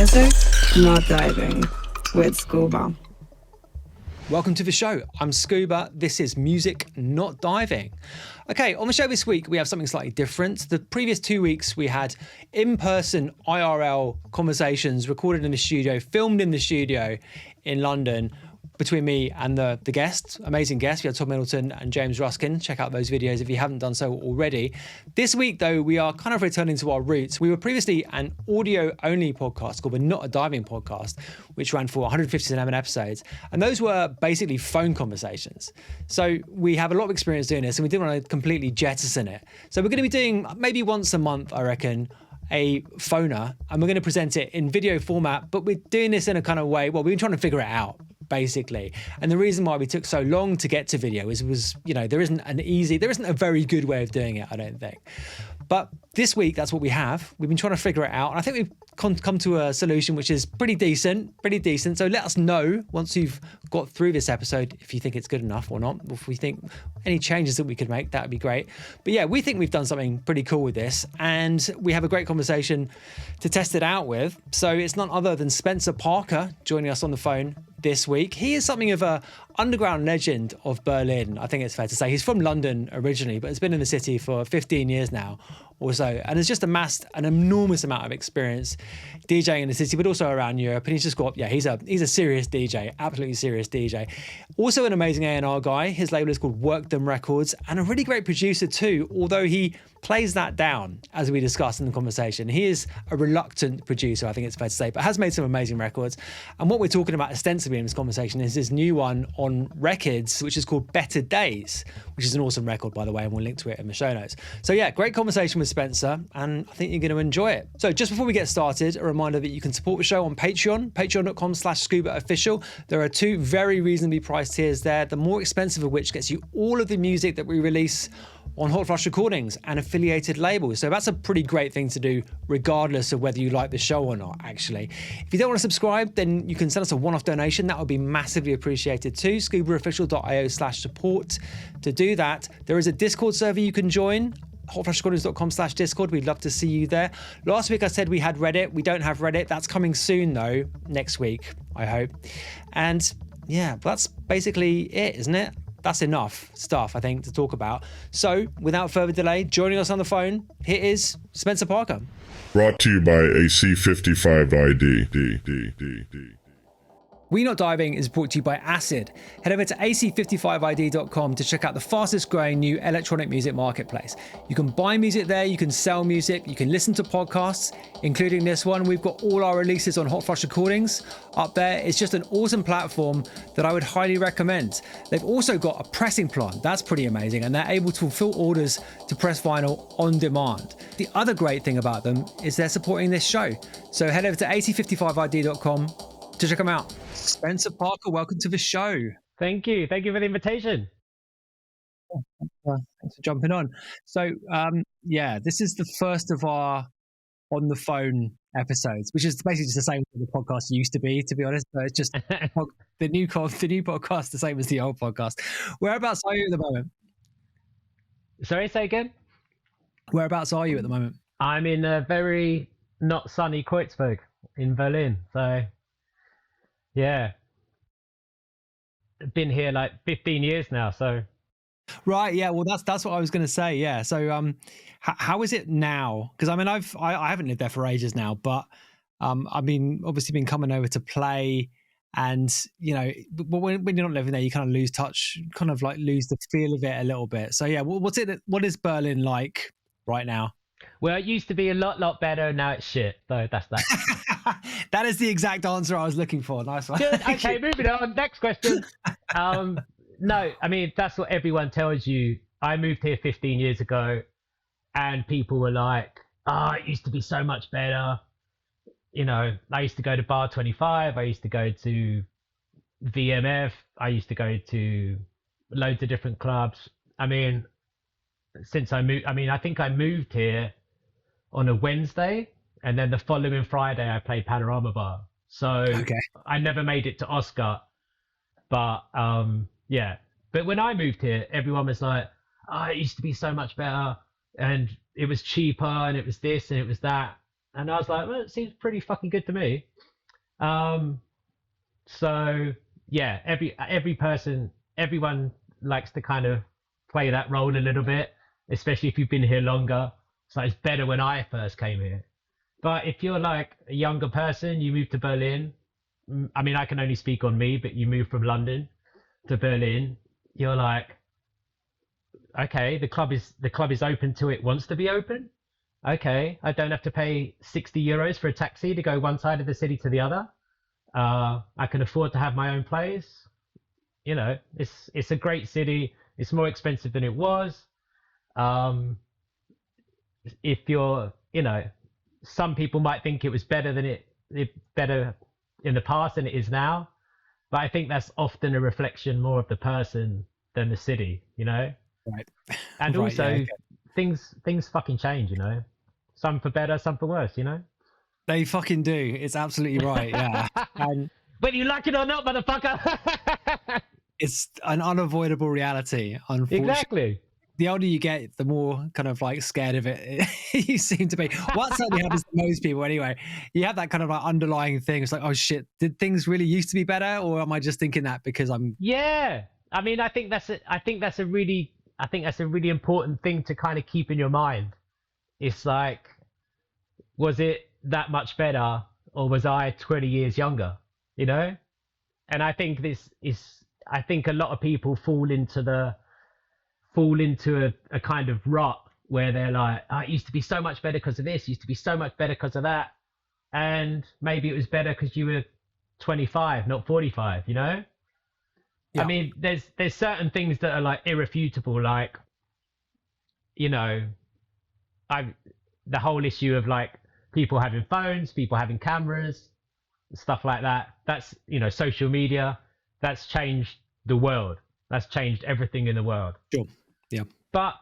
Music Not Diving with Scuba. Welcome to the show. I'm Scuba. This is Music Not Diving. Okay, on the show this week, we have something slightly different. The previous 2 weeks, we had in-person IRL conversations recorded in the studio, filmed in the studio in London between me and the guests, amazing guests. We had Tom Middleton and James Ruskin. Check out those videos if you haven't done so already. This week, though, we are kind of returning to our roots. We were previously an audio-only podcast called the Not a Diving Podcast, which ran for 157 episodes. And those were basically phone conversations. So we have a lot of experience doing this, and we didn't want to completely jettison it. So we're going to be doing maybe once a month, I reckon, a phoner, and we're going to present it in video format, but we're doing this in a kind of way, well, we've been trying to figure it out, basically. And the reason why we took so long to get to video is, you know, there isn't a very good way of doing it, I don't think. But this week, that's what we have. We've been trying to figure it out. And I think we've come to a solution which is pretty decent. So let us know once you've got through this episode if you think it's good enough or not. If we think any changes that we could make, that would be great. But yeah, we think we've done something pretty cool with this. And we have a great conversation to test it out with. So it's none other than Spencer Parker joining us on the phone this week. He is something of a underground legend of Berlin, I think it's fair to say. He's from London originally, but has been in the city for 15 years now or so, and has just amassed an enormous amount of experience DJing in the city, but also around Europe. And he's just got, he's a serious DJ, absolutely serious DJ. Also an amazing A&R guy. His label is called Work Them Records, and a really great producer too, although he plays that down, as we discussed in the conversation. He is a reluctant producer, I think it's fair to say, but has made some amazing records. And what we're talking about extensively in this conversation is his new one on records, which is called Better Days, which is an awesome record, by the way, and we'll link to it in the show notes. So yeah, great conversation with Spencer, and I think you're going to enjoy it. So just before we get started, a reminder that you can support the show on Patreon, patreon.com/ScubaOfficial. There are two very reasonably priced tiers there, the more expensive of which gets you all of the music that we release on Hot Flush Recordings and affiliated labels. So that's a pretty great thing to do, regardless of whether you like the show or not, actually. If you don't want to subscribe, then you can send us a one-off donation. That would be massively appreciated too. ScubaOfficial.io/support. To do that, there is a Discord server you can join, hotflushrecordings.com/Discord. We'd love to see you there. Last week I said we had Reddit. We don't have Reddit. That's coming soon though, next week, I hope. And yeah, that's basically it, isn't it? That's enough stuff, I think, to talk about. So, without further delay, joining us on the phone, here is Spencer Parker. Brought to you by a C55ID. We Not Diving is brought to you by Acid. Head over to ac55id.com to check out the fastest growing new electronic music marketplace. You can buy music there, you can sell music, you can listen to podcasts, including this one. We've got all our releases on Hot Flush Recordings up there. It's just an awesome platform that I would highly recommend. They've also got a pressing plant. That's pretty amazing. And they're able to fulfill orders to press vinyl on demand. The other great thing about them is they're supporting this show. So head over to ac55id.com to check them out. Spencer Parker, welcome to the show. Thank you for the invitation. Thanks for jumping on. So this is the first of our on the phone episodes, which is basically just the same as the podcast used to be honest, but it's just the new podcast the same as the old podcast. Whereabouts are you at the moment? Sorry, say again? Whereabouts are you at the moment? I'm in a very not sunny Kreuzberg in Berlin. So yeah, been here like 15 years now. So right, yeah. Well, that's what I was going to say. Yeah. So, how is it now? Because I mean, I haven't lived there for ages now, but I've been coming over to play, and you know, when you're not living there, you kind of lose touch, kind of like lose the feel of it a little bit. So yeah, what is Berlin like right now? Well, it used to be a lot better. Now it's shit. So that's that. That is the exact answer I was looking for. Nice one. Good. Okay, moving on. Next question. No, I mean, that's what everyone tells you. I moved here 15 years ago and people were like, it used to be so much better. You know, I used to go to Bar 25. I used to go to VMF. I used to go to loads of different clubs. I mean, since I moved, I think I moved here on a Wednesday, and then the following Friday I played Panorama Bar. So okay. I never made it to Oscar, but yeah. But when I moved here, everyone was like, it used to be so much better, and it was cheaper, and it was this, and it was that. And I was like, well, it seems pretty fucking good to me. So yeah, everyone likes to kind of play that role a little bit, especially if you've been here longer. So it's better when I first came here. But if you're like a younger person, you move to Berlin. I mean, I can only speak on me, but you move from London to Berlin, you're like, okay, the club is open till it wants to be open. Okay, I don't have to pay 60 euros for a taxi to go one side of the city to the other. I can afford to have my own place. You know, it's a great city. It's more expensive than it was. If you're, you know, some people might think it was better than it better in the past than it is now, but I think that's often a reflection more of the person than the city, you know. Right. And Right, also, yeah, okay. things fucking change, you know. Some for better, some for worse, you know. They fucking do. It's absolutely right. Yeah. And Whether you like it or not, motherfucker. it's an unavoidable reality, unfortunately. Exactly. The older you get, the more kind of like scared of it you seem to be. What certainly happens to most people anyway. You have that kind of like underlying thing. It's like, oh shit, did things really used to be better, or am I just thinking that because I'm? Yeah. I mean, I think that's a really important thing to kind of keep in your mind. It's like, was it that much better, or was I 20 years younger? You know? And I think I think a lot of people fall into a kind of rut where they're like, oh, it used to be so much better because of this, used to be so much better because of that. And maybe it was better because you were 25, not 45, you know? Yeah. I mean, there's certain things that are like irrefutable, like, you know, the whole issue of like people having phones, people having cameras, stuff like that. That's, you know, social media, that's changed the world. That's changed everything in the world. Sure. Yeah. But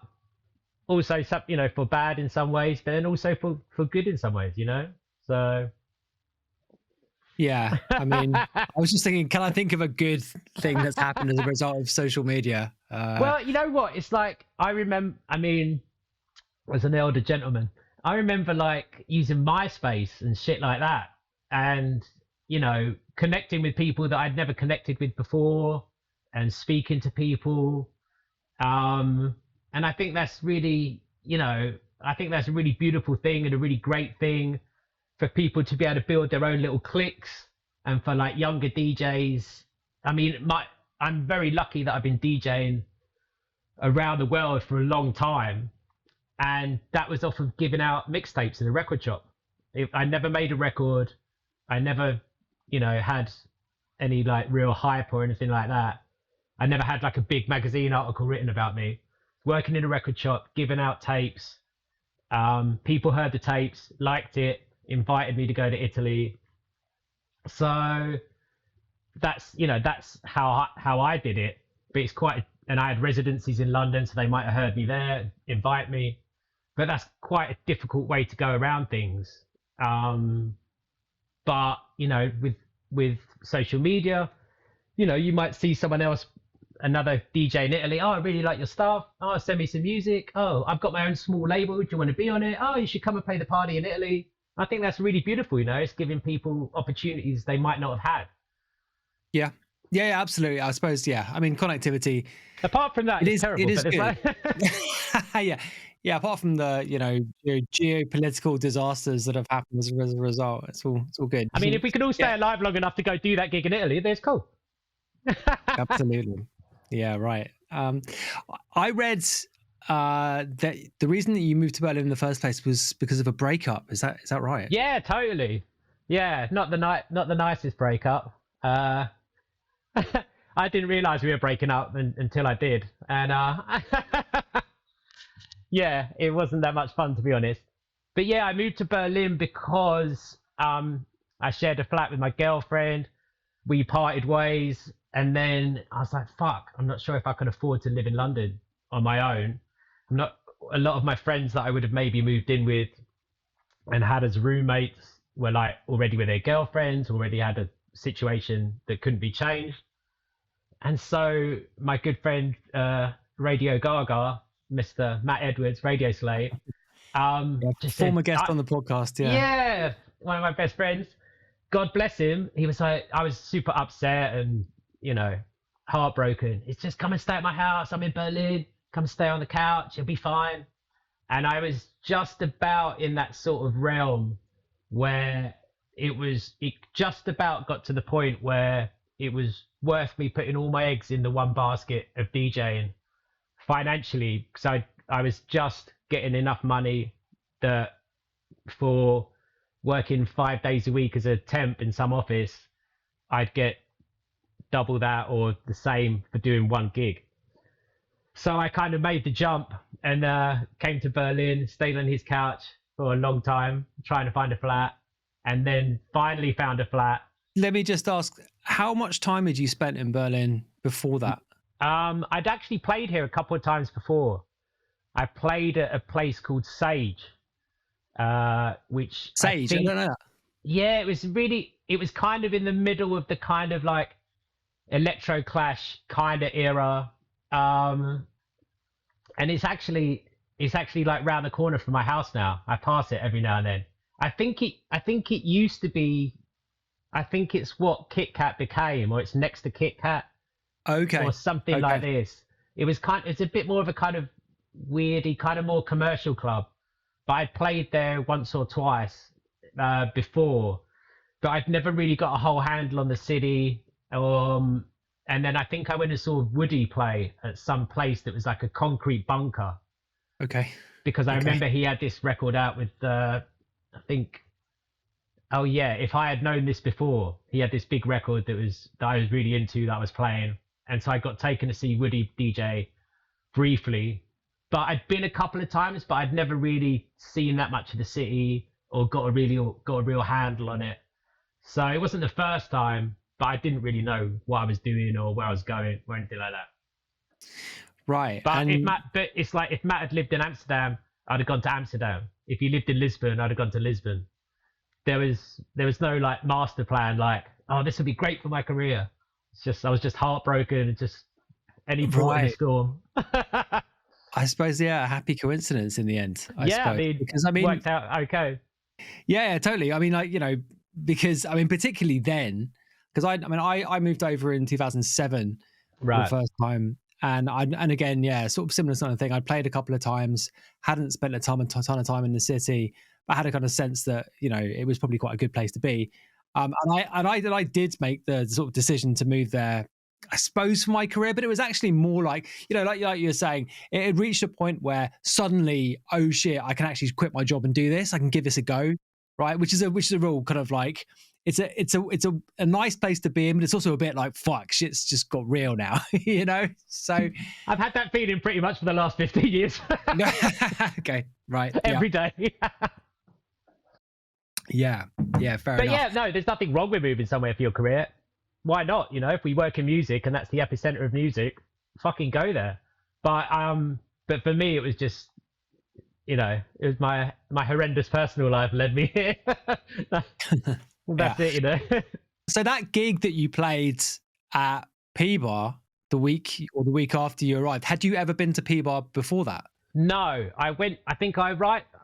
also, you know, for bad in some ways, but then also for good in some ways, you know? So. Yeah. I mean, I was just thinking, can I think of a good thing that's happened as a result of social media? Well, you know what? It's like, I mean, as an elder gentleman, I remember like using MySpace and shit like that. And, you know, connecting with people that I'd never connected with before and speaking to people. And I think that's really, you know, I think that's a really beautiful thing and a really great thing for people to be able to build their own little cliques, and for like younger DJs. I mean, I'm very lucky that I've been DJing around the world for a long time, and that was off of giving out mixtapes in a record shop. I never made a record. I never, you know, had any like real hype or anything like that. I never had like a big magazine article written about me. Working in a record shop, giving out tapes. People heard the tapes, liked it, invited me to go to Italy. So that's, you know, that's how I did it. But it's and I had residencies in London, so they might have heard me there, invite me. But that's quite a difficult way to go around things. But, you know, with social media, you know, you might see someone else, another DJ in Italy. Oh, I really like your stuff. Oh, send me some music. Oh, I've got my own small label. Do you want to be on it? Oh, you should come and play the party in Italy. I think that's really beautiful, you know. It's giving people opportunities they might not have had. Yeah. Yeah, absolutely. I suppose, yeah. I mean, connectivity. Apart from that, it's terrible. It is but good. It's like... Yeah, apart from the, you know, geopolitical disasters that have happened as a result, it's all good. I mean, if we could all stay alive long enough to go do that gig in Italy, that's cool. Absolutely. Yeah, right. I read that the reason that you moved to Berlin in the first place was because of a breakup. Is that right? Yeah, totally. Yeah, not the nicest breakup. I didn't realize we were breaking up until I did, and yeah, it wasn't that much fun, to be honest. But yeah, I moved to Berlin because I shared a flat with my girlfriend. We parted ways, and then I was like, fuck, I'm not sure if I can afford to live in London on my own. A lot of my friends that I would have maybe moved in with and had as roommates were like already with their girlfriends, already had a situation that couldn't be changed. And so my good friend, Radio Gaga, Mr. Matt Edwards, Radio Slave, Just Former said, guest on the podcast. Yeah. yeah, one of my best friends. God bless him. He was like, I was super upset and, you know, heartbroken. It's just come and stay at my house. I'm in Berlin. Come stay on the couch. You'll be fine. And I was just about in that sort of realm where it just about got to the point where it was worth me putting all my eggs in the one basket of DJing financially. So I was just getting enough money that for working 5 days a week as a temp in some office, I'd get double that or the same for doing one gig. So I kind of made the jump and came to Berlin, stayed on his couch for a long time, trying to find a flat, and then finally found a flat. Let me just ask, how much time had you spent in Berlin before that? I'd actually played here a couple of times before. I played at a place called Sage, which Sage, I don't know that. Yeah, it was kind of in the middle of the kind of like electro clash kind of era. And it's actually like round the corner from my house now. I pass it every now and then. I think it used to be, I think it's what Kit Kat became, or it's next to Kit Kat. Okay. Or something like this. It's a bit more of a kind of weirdy, kind of more commercial club. But I'd played there once or twice before, but I'd never really got a whole handle on the city. And then I think I went and saw Woody play at some place that was like a concrete bunker. Okay. Because I remember he had this record out with, I think, oh yeah, If I Had Known This Before. He had this big record that I was really into, that I was playing. And so I got taken to see Woody DJ briefly. But I'd been a couple of times, but I'd never really seen that much of the city or got a real handle on it. So it wasn't the first time, but I didn't really know what I was doing or where I was going or anything like that. Right. But it's like if Matt had lived in Amsterdam, I'd have gone to Amsterdam. If he lived in Lisbon, I'd have gone to Lisbon. There was no like master plan like, oh, this would be great for my career. It's just I was just heartbroken and just any port in the storm. I suppose, yeah, a happy coincidence in the end. I mean, because worked out okay. Yeah, totally. I mean, like, you know, because I mean, particularly then, because I moved over in 2007 for the first time, and again, yeah, sort of similar sort of thing. I played a couple of times, hadn't spent a ton of time in the city, but I had a kind of sense that, you know, it was probably quite a good place to be. And I did make the sort of decision to move there, I suppose, for my career, but it was actually more like, you know, like you were saying, it had reached a point where suddenly, oh shit, I can actually quit my job and do this. I can give this a go, right? Which is a real kind of like, it's a nice place to be in, but it's also a bit like, fuck, shit's just got real now, you know? So I've had that feeling pretty much for the last 15 years. Okay, right. Every day. Yeah, fair enough. But yeah, no, there's nothing wrong with moving somewhere for your career. Why not? You know, if we work in music and that's the epicenter of music, fucking go there. But for me, it was just, you know, it was my horrendous personal life led me here. That's it, you know. So that gig that you played at P-Bar the week after you arrived, had you ever been to P-Bar before that? No,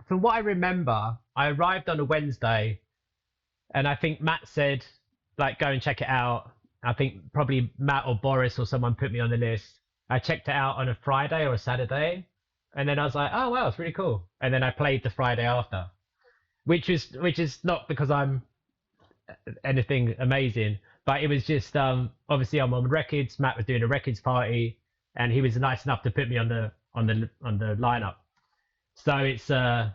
from what I remember, I arrived on a Wednesday, and I think Matt said, like, go and check it out. I think probably Matt or Boris or someone put me on the list. I checked it out on a Friday or a Saturday, and then I was like, oh wow, it's really cool. And then I played the Friday after, which is not because I'm anything amazing, but it was just obviously I'm on records. Matt was doing a records party, and he was nice enough to put me on the lineup. So it's I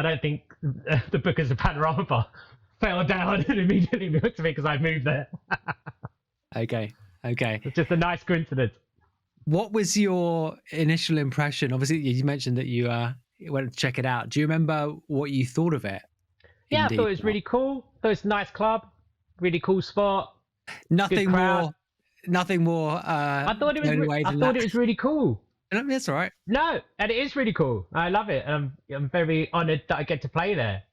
don't think the bookers of Panorama Bar fell down and immediately booked me because I moved there. Okay. It's just a nice coincidence. What was your initial impression? Obviously, you mentioned that you went to check it out. Do you remember what you thought of it? Yeah, I thought it was really cool. Thought it was a nice club, really cool spot. Nothing more. I thought it was really cool. That's all right. No, and it is really cool. I love it, and I'm very honoured that I get to play there.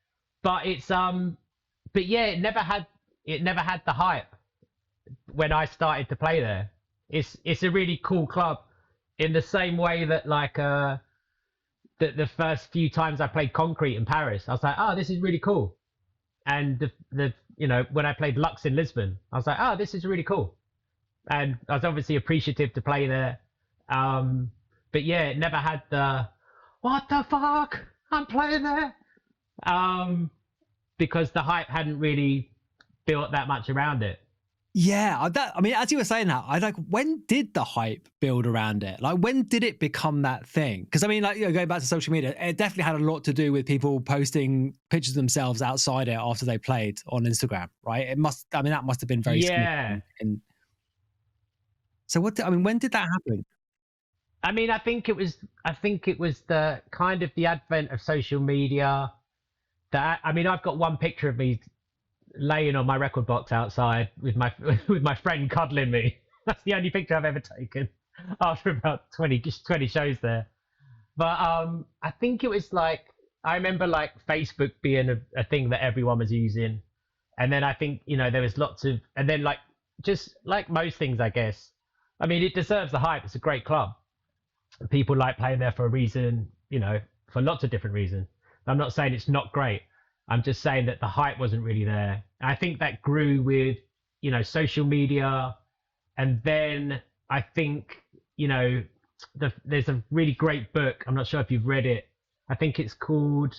But it's but yeah, it never had the hype when I started to play there. It's a really cool club in the same way that like the first few times I played Concrete in Paris, I was like, oh, this is really cool. And when I played Lux in Lisbon, I was like, oh, this is really cool. And I was obviously appreciative to play there. But yeah, it never had the, what the fuck? I'm playing there. Because the hype hadn't really built that much around it. Yeah, I mean, as you were saying that, I like, when did the hype build around it? Like, when did it become that thing? Because I mean, like, going back to social media, it definitely had a lot to do with people posting pictures of themselves outside it after they played on Instagram, right? That must have been very yeah. So when did that happen? I mean, I think it was the kind of the advent of social media. That, I mean, I've got one picture of me laying on my record box outside with my friend cuddling me. That's the only picture I've ever taken after about 20 shows there. But I think it was like, I remember like Facebook being a thing that everyone was using. And then I think, there was lots of, and then like, just like most things, I guess. I mean, it deserves the hype. It's a great club. People like playing there for a reason, for lots of different reasons. I'm not saying it's not great. I'm just saying that the hype wasn't really there. And I think that grew with, social media. And then I think, there's a really great book. I'm not sure if you've read it. I think it's called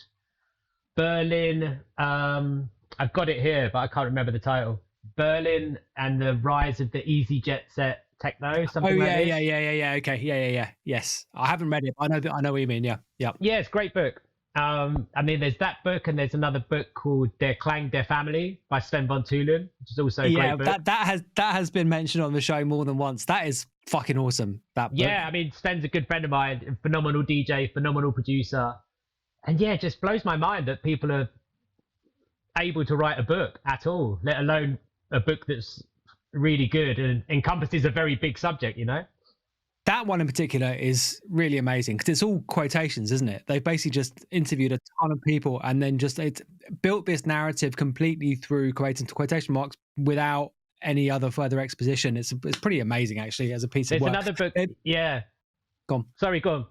Berlin. I've got it here, but I can't remember the title. Berlin and the Rise of the easyJet set Techno. Something like this. Yeah. Okay. Yeah. Yes. I haven't read it, but I know what you mean. Yeah. Yeah, it's a great book. I mean, there's that book, and there's another book called Der Klang der Family by Sven von Thülen, which is also a great book. that has been mentioned on the show more than once. That is fucking awesome. That book. Yeah, I mean, Sven's a good friend of mine, phenomenal DJ, phenomenal producer, and yeah, it just blows my mind that people are able to write a book at all, let alone a book that's really good and encompasses a very big subject. That one in particular is really amazing because it's all quotations, isn't it? They've basically just interviewed a ton of people and then it's built this narrative completely through quotation marks without any other further exposition. It's pretty amazing, actually, as a piece of work. There's another book. Yeah. Go on. Sorry, go on.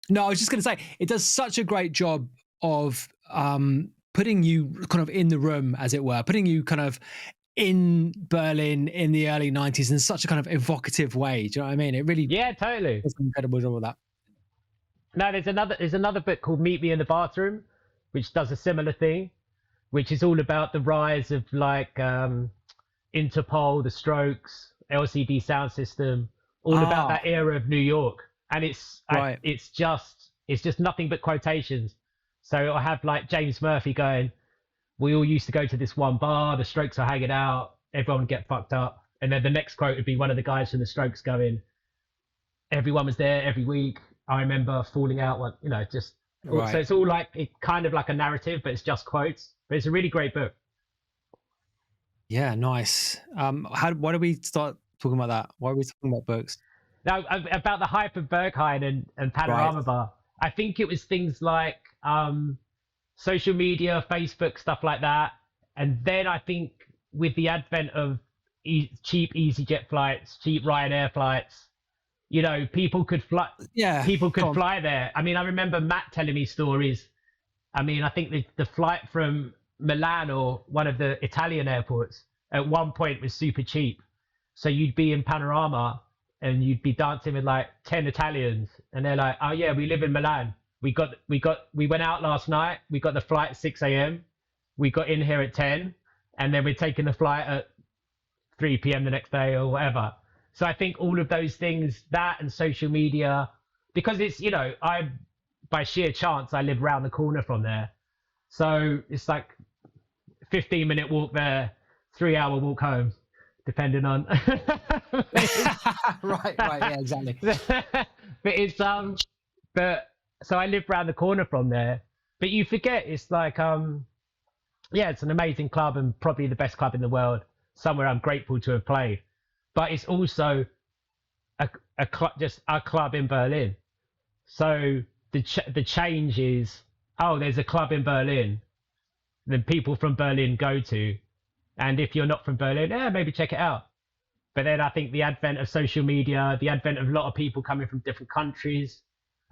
No, I was just going to say, it does such a great job of putting you kind of in the room, as it were, putting you kind of in Berlin in the early 90s in such a kind of evocative way. Do you know what I mean? It really, yeah, totally. It's an incredible job with that. No, there's another book called Meet Me in the Bathroom, which does a similar thing, which is all about the rise of like Interpol, the Strokes, LCD Sound System, all about that era of New York. And it's just nothing but quotations. So I have like James Murphy going, we all used to go to this one bar, the Strokes are hanging out, everyone would get fucked up. And then the next quote would be one of the guys from the Strokes going, everyone was there every week. I remember falling out, just, right. So it's all like, kind of like a narrative, but it's just quotes. But it's a really great book. Yeah, nice. Why do we start talking about that? Why are we talking about books? Now, about the hype of Berghain and Panorama Bar. I think it was things like, social media, Facebook, stuff like that. And then I think with the advent of cheap easyJet flights, cheap Ryanair flights, people could fly. Yeah, people could fly there. I mean, I remember Matt telling me stories. I mean, I think the flight from Milan or one of the Italian airports at one point was super cheap. So you'd be in Panorama and you'd be dancing with like 10 Italians, and they're like, "Oh yeah, we live in Milan. We went out last night. We got the flight at 6 a.m. We got in here at 10, and then we're taking the flight at 3 p.m. the next day or whatever." So I think all of those things, that and social media, because it's, by sheer chance, I live around the corner from there. So it's like 15-minute walk there, 3-hour walk home, depending on. right, yeah, exactly. But it's, so I live around the corner from there, but you forget it's like, it's an amazing club and probably the best club in the world, somewhere I'm grateful to have played. But it's also just a club in Berlin. So the change is, there's a club in Berlin that people from Berlin go to. And if you're not from Berlin, maybe check it out. But then I think the advent of social media, the advent of a lot of people coming from different countries,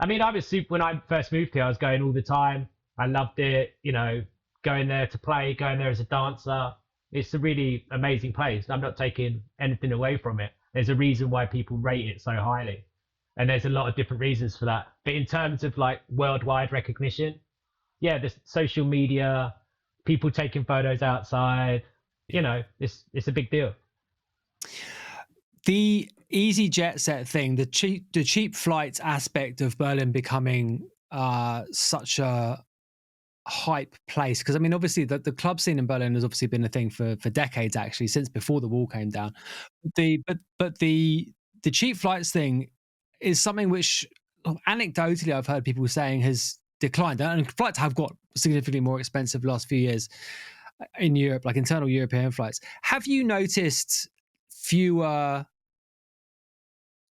I mean, I was super when I first moved here. I was going all the time. I loved it. You know, going there to play, going there as a dancer. It's a really amazing place. I'm not taking anything away from it. There's a reason why people rate it so highly, and there's a lot of different reasons for that. But in terms of like worldwide recognition, yeah, the social media, people taking photos outside, you know, it's a big deal. The easyJet set thing, the cheap flights aspect of Berlin becoming such a hype place, because I mean, obviously the club scene in Berlin has obviously been a thing for decades, actually, since before the wall came down. But the cheap flights thing is something which anecdotally I've heard people saying has declined, and flights have got significantly more expensive the last few years in Europe, like internal European flights. Have you noticed fewer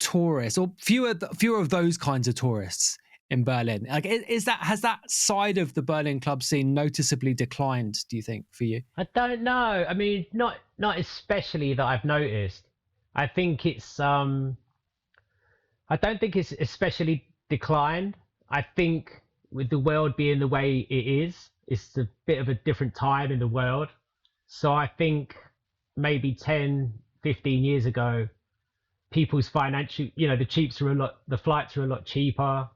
tourists, or fewer of those kinds of tourists in Berlin? Like, has that side of the Berlin club scene noticeably declined, do you think, for you? I don't know. I mean, not especially that I've noticed. I think it's I don't think it's especially declined. I think with the world being the way it is, it's a bit of a different time in the world. So I think maybe 10, 15 years ago, people's financial, you know, the flights are a lot cheaper.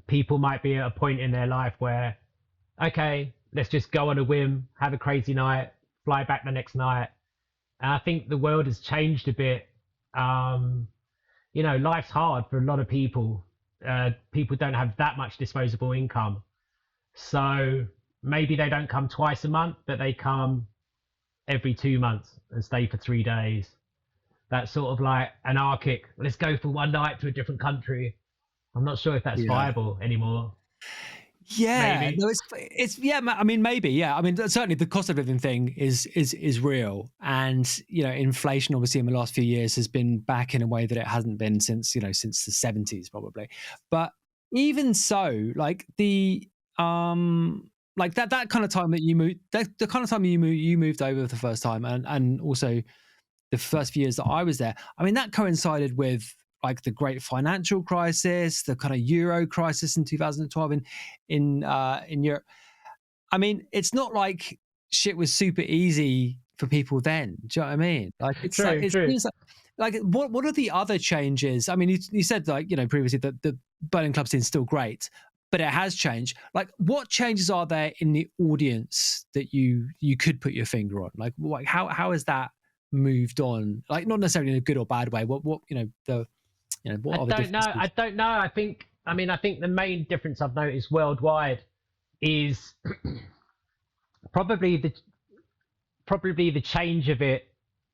People might be at a point in their life where, okay, let's just go on a whim, have a crazy night, fly back the next night. And I think the world has changed a bit. You know, life's hard for a lot of people. People don't have that much disposable income. So maybe they don't come twice a month, but they come every 2 months and stay for 3 days. That's sort of like anarchic. Let's go for one night to a different country. I'm not sure if that's viable anymore. Yeah, Maybe. no, it's yeah. I mean, maybe, yeah. I mean, certainly the cost of living thing is real, and you know, inflation obviously in the last few years has been back in a way that it hasn't been since the 70s probably. But even so, like like that kind of time that you moved, the kind of time you moved over for the first time, and also the first few years that I was there. I mean, that coincided with like the great financial crisis, the kind of Euro crisis in 2012 in Europe. I mean, it's not like shit was super easy for people then. Do you know what I mean? Like, it's True, like, it true. seems like what are the other changes? I mean, you said, like, you know, previously that the Berlin club scene is still great, but it has changed. Like, what changes are there in the audience that you could put your finger on? Like how has that moved on? Like, not necessarily in a good or bad way. What what are the differences? I don't know. I think the main difference I've noticed worldwide is probably the change of it.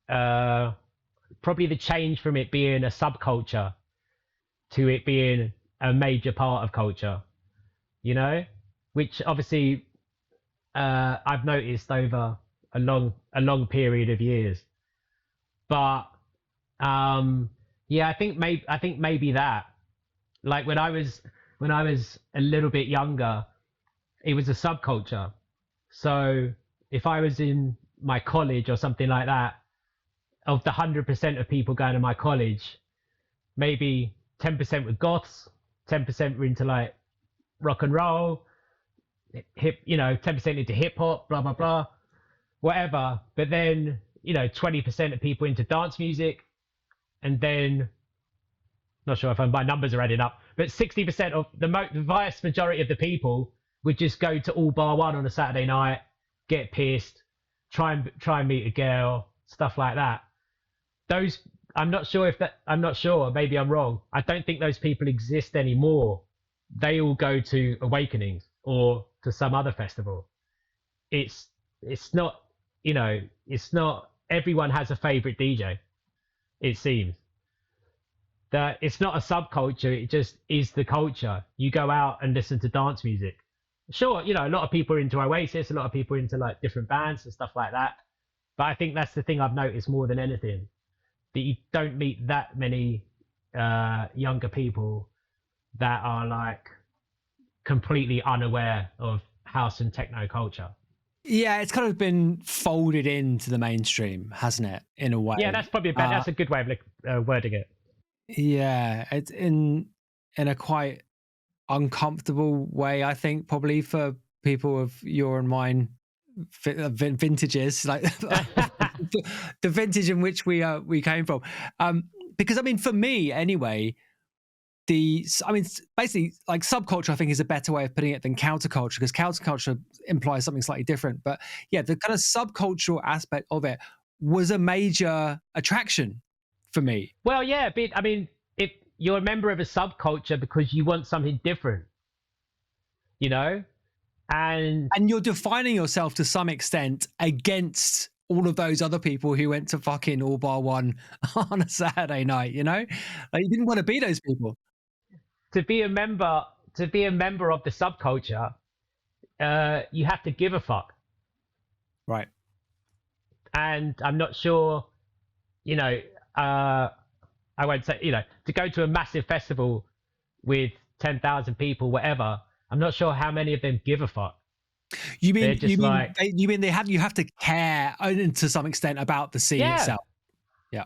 Probably the change from it being a subculture to it being a major part of culture. You know, which obviously I've noticed over a long period of years. But yeah, I think maybe that, like when I was a little bit younger, it was a subculture. So if I was in my college or something like that, of the 100% of people going to my college, maybe 10% were goths, 10% were into like rock and roll, 10% into hip hop, blah blah blah, whatever. But then 20% of people into dance music. And then, not sure if my numbers are adding up, but 60% of the vast majority of the people would just go to all bar one on a Saturday night, get pissed, try and meet a girl, stuff like that. I'm not sure, maybe I'm wrong. I don't think those people exist anymore. They all go to Awakenings or to some other festival. It's not everyone has a favorite DJ. It seems that it's not a subculture. It just is the culture. You go out and listen to dance music. Sure, a lot of people are into Oasis, a lot of people are into like different bands and stuff like that. But I think that's the thing I've noticed more than anything, that you don't meet that many younger people that are like completely unaware of house and techno culture. Yeah, it's kind of been folded into the mainstream, hasn't it? In a way. Yeah, that's probably that's a good way of wording it. Yeah, it's in a quite uncomfortable way, I think, probably for people of your and mine vintages, like the vintage in which we came from. Because I mean, for me anyway, basically, like subculture, I think is a better way of putting it than counterculture, because counterculture implies something slightly different. But yeah, the kind of subcultural aspect of it was a major attraction for me. Well, yeah, but I mean, if you're a member of a subculture because you want something different, you know, and you're defining yourself to some extent against all of those other people who went to fucking All Bar One on a Saturday night, you know, like you didn't want to be those people. To be a member of the subculture, you have to give a fuck. Right. And I'm not sure, you know, I won't say, you know, to go to a massive festival with 10,000 people, whatever, I'm not sure how many of them give a fuck. You mean you have to care to some extent about the scene itself? Yeah.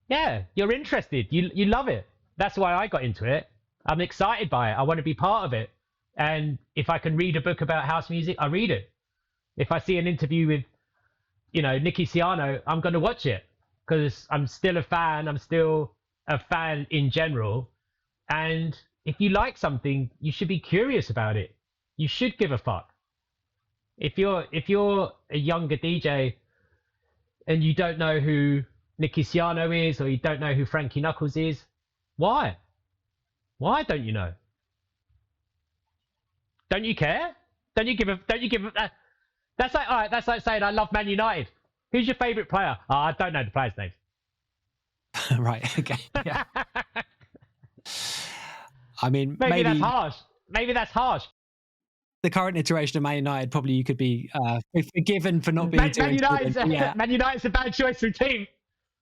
Yeah, you're interested. You love it. That's why I got into it. I'm excited by it. I want to be part of it. And if I can read a book about house music, I read it. If I see an interview with, you know, Nicky Ciano, I'm going to watch it because I'm still a fan. I'm still a fan in general. And if you like something, you should be curious about it. You should give a fuck. If you're a younger DJ and you don't know who Nicky Ciano is, or you don't know who Frankie Knuckles is, why? Why don't you know? Don't you care? Don't you give a? That's like, all right. That's like saying I love Man United. Who's your favourite player? Oh, I don't know the players' names. Right. Okay. Yeah. I mean, maybe that's harsh. Maybe that's harsh. The current iteration of Man United, probably you could be forgiven for not being Man United's a bad choice for a team.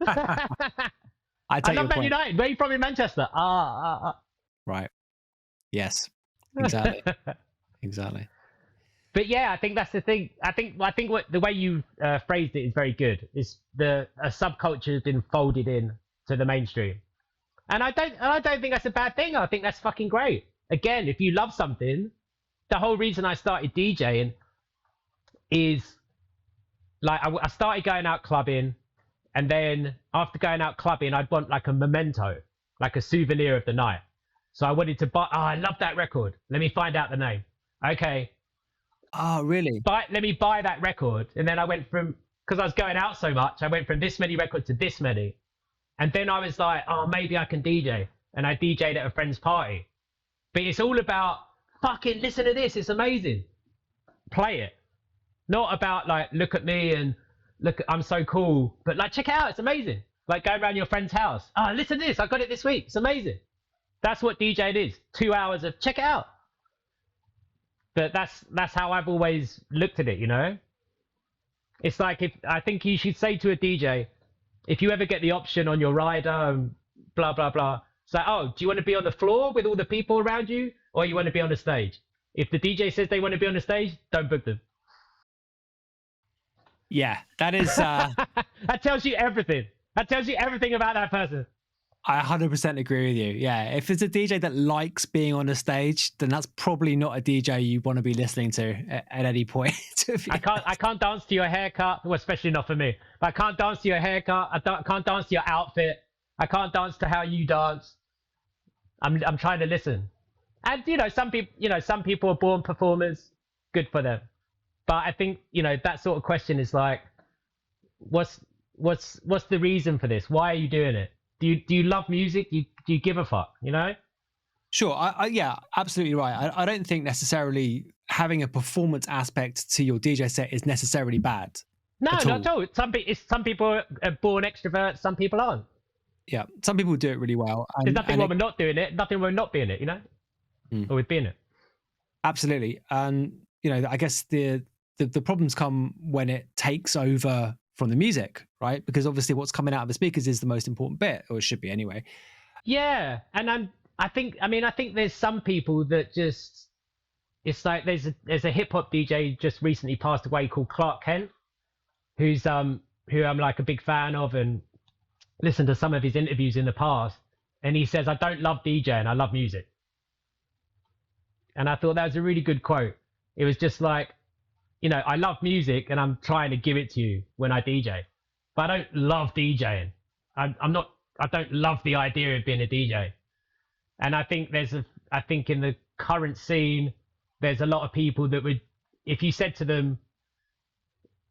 I love Man United. Where are you from in Manchester? Right. Yes. Exactly. Exactly. But yeah, I think that's the thing. I think what the way you phrased it is very good. Is a subculture has been folded in to the mainstream, and I don't think that's a bad thing. I think that's fucking great. Again, if you love something, the whole reason I started DJing is like I started going out clubbing, and then after going out clubbing, I'd want like a memento, like a souvenir of the night. So I wanted to buy. Oh, I love that record. Let me find out the name. Okay. Oh, really? Let me buy that record. And then I went from, because I was going out so much, I went from this many records to this many. And then I was like, oh, maybe I can DJ. And I DJ'd at a friend's party. But it's all about, fucking listen to this. It's amazing. Play it. Not about like, look at me and I'm so cool. But like, check it out. It's amazing. Like go around your friend's house. Oh, listen to this. I got it this week. It's amazing. That's what DJing is. 2 hours of check it out. But that's how I've always looked at it, you know? It's like I think you should say to a DJ, if you ever get the option on your rider and blah, blah, blah, it's like, oh, do you want to be on the floor with all the people around you, or you want to be on the stage? If the DJ says they want to be on the stage, don't book them. Yeah, that is... that tells you everything. That tells you everything about that person. I 100% agree with you. Yeah, if it's a DJ that likes being on a stage, then that's probably not a DJ you want to be listening to at any point. I can't dance to your haircut, well, especially not for me. But I can't dance to your haircut. I can't dance to your outfit. I can't dance to how you dance. I'm trying to listen. And some people are born performers. Good for them. But I think that sort of question is like, what's the reason for this? Why are you doing it? Do you love music? Do you give a fuck? Sure. Yeah, absolutely right. I don't think necessarily having a performance aspect to your DJ set is necessarily bad. No, not at all. Some people are born extroverts. Some people aren't. Yeah, some people do it really well. There's nothing wrong with not doing it. Nothing wrong with not being it. Or with being it. Absolutely. And I guess the problems come when it takes over from the music, right? Because obviously what's coming out of the speakers is the most important bit, or it should be anyway. Yeah, and I think there's some people that just, it's like there's a hip hop DJ just recently passed away called Clark Kent, who I'm like a big fan of and listened to some of his interviews in the past, and he says, I don't love DJing, I love music. And I thought that was a really good quote. It was just like, you know, I love music and I'm trying to give it to you when I DJ, but I don't love DJing. I don't love the idea of being a DJ. And I think I think in the current scene, there's a lot of people that would, if you said to them,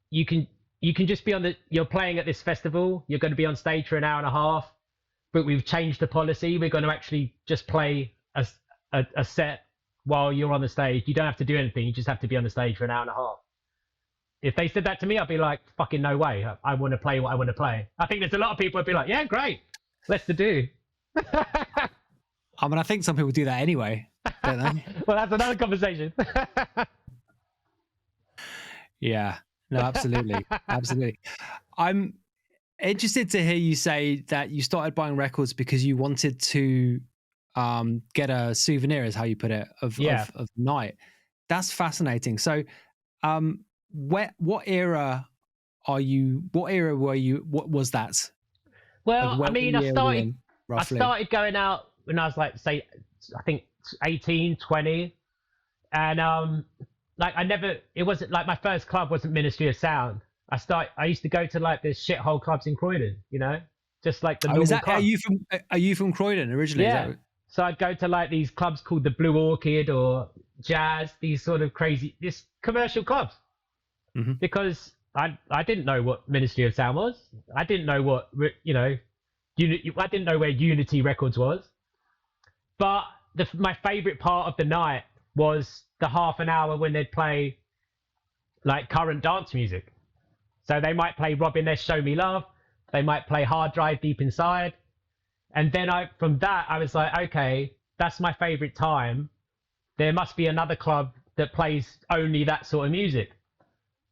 you can just be you're playing at this festival, you're going to be on stage for an hour and a half, but we've changed the policy. We're going to actually just play a set while you're on the stage. You don't have to do anything. You just have to be on the stage for an hour and a half. If they said that to me, I'd be like, fucking no way. I want to play what I want to play. I think there's a lot of people would be like, yeah, great. Let's do. I mean, I think some people do that anyway, don't they? Well, that's another conversation. Yeah, no, absolutely. Absolutely. I'm interested to hear you say that you started buying records because you wanted to get a souvenir, is how you put it, of night. That's fascinating. So what era were you, what was that? Well, like, I mean, I started going out when I was like, say, I think 18, 20. And like it wasn't like my first club wasn't Ministry of Sound. I used to go to like the shithole clubs in Croydon, you know, just like the normal club. Are you from Croydon originally? Yeah. So I'd go to like these clubs called the Blue Orchid or Jazz, these sort of crazy, this commercial clubs. Mm-hmm. Because I didn't know what Ministry of Sound was. I didn't know what, you know, I didn't know where Unity Records was. But my favorite part of the night was the half an hour when they'd play like current dance music. So they might play Robin S. Show Me Love. They might play Hard Drive Deep Inside. And then from that, I was like, okay, that's my favorite time. There must be another club that plays only that sort of music.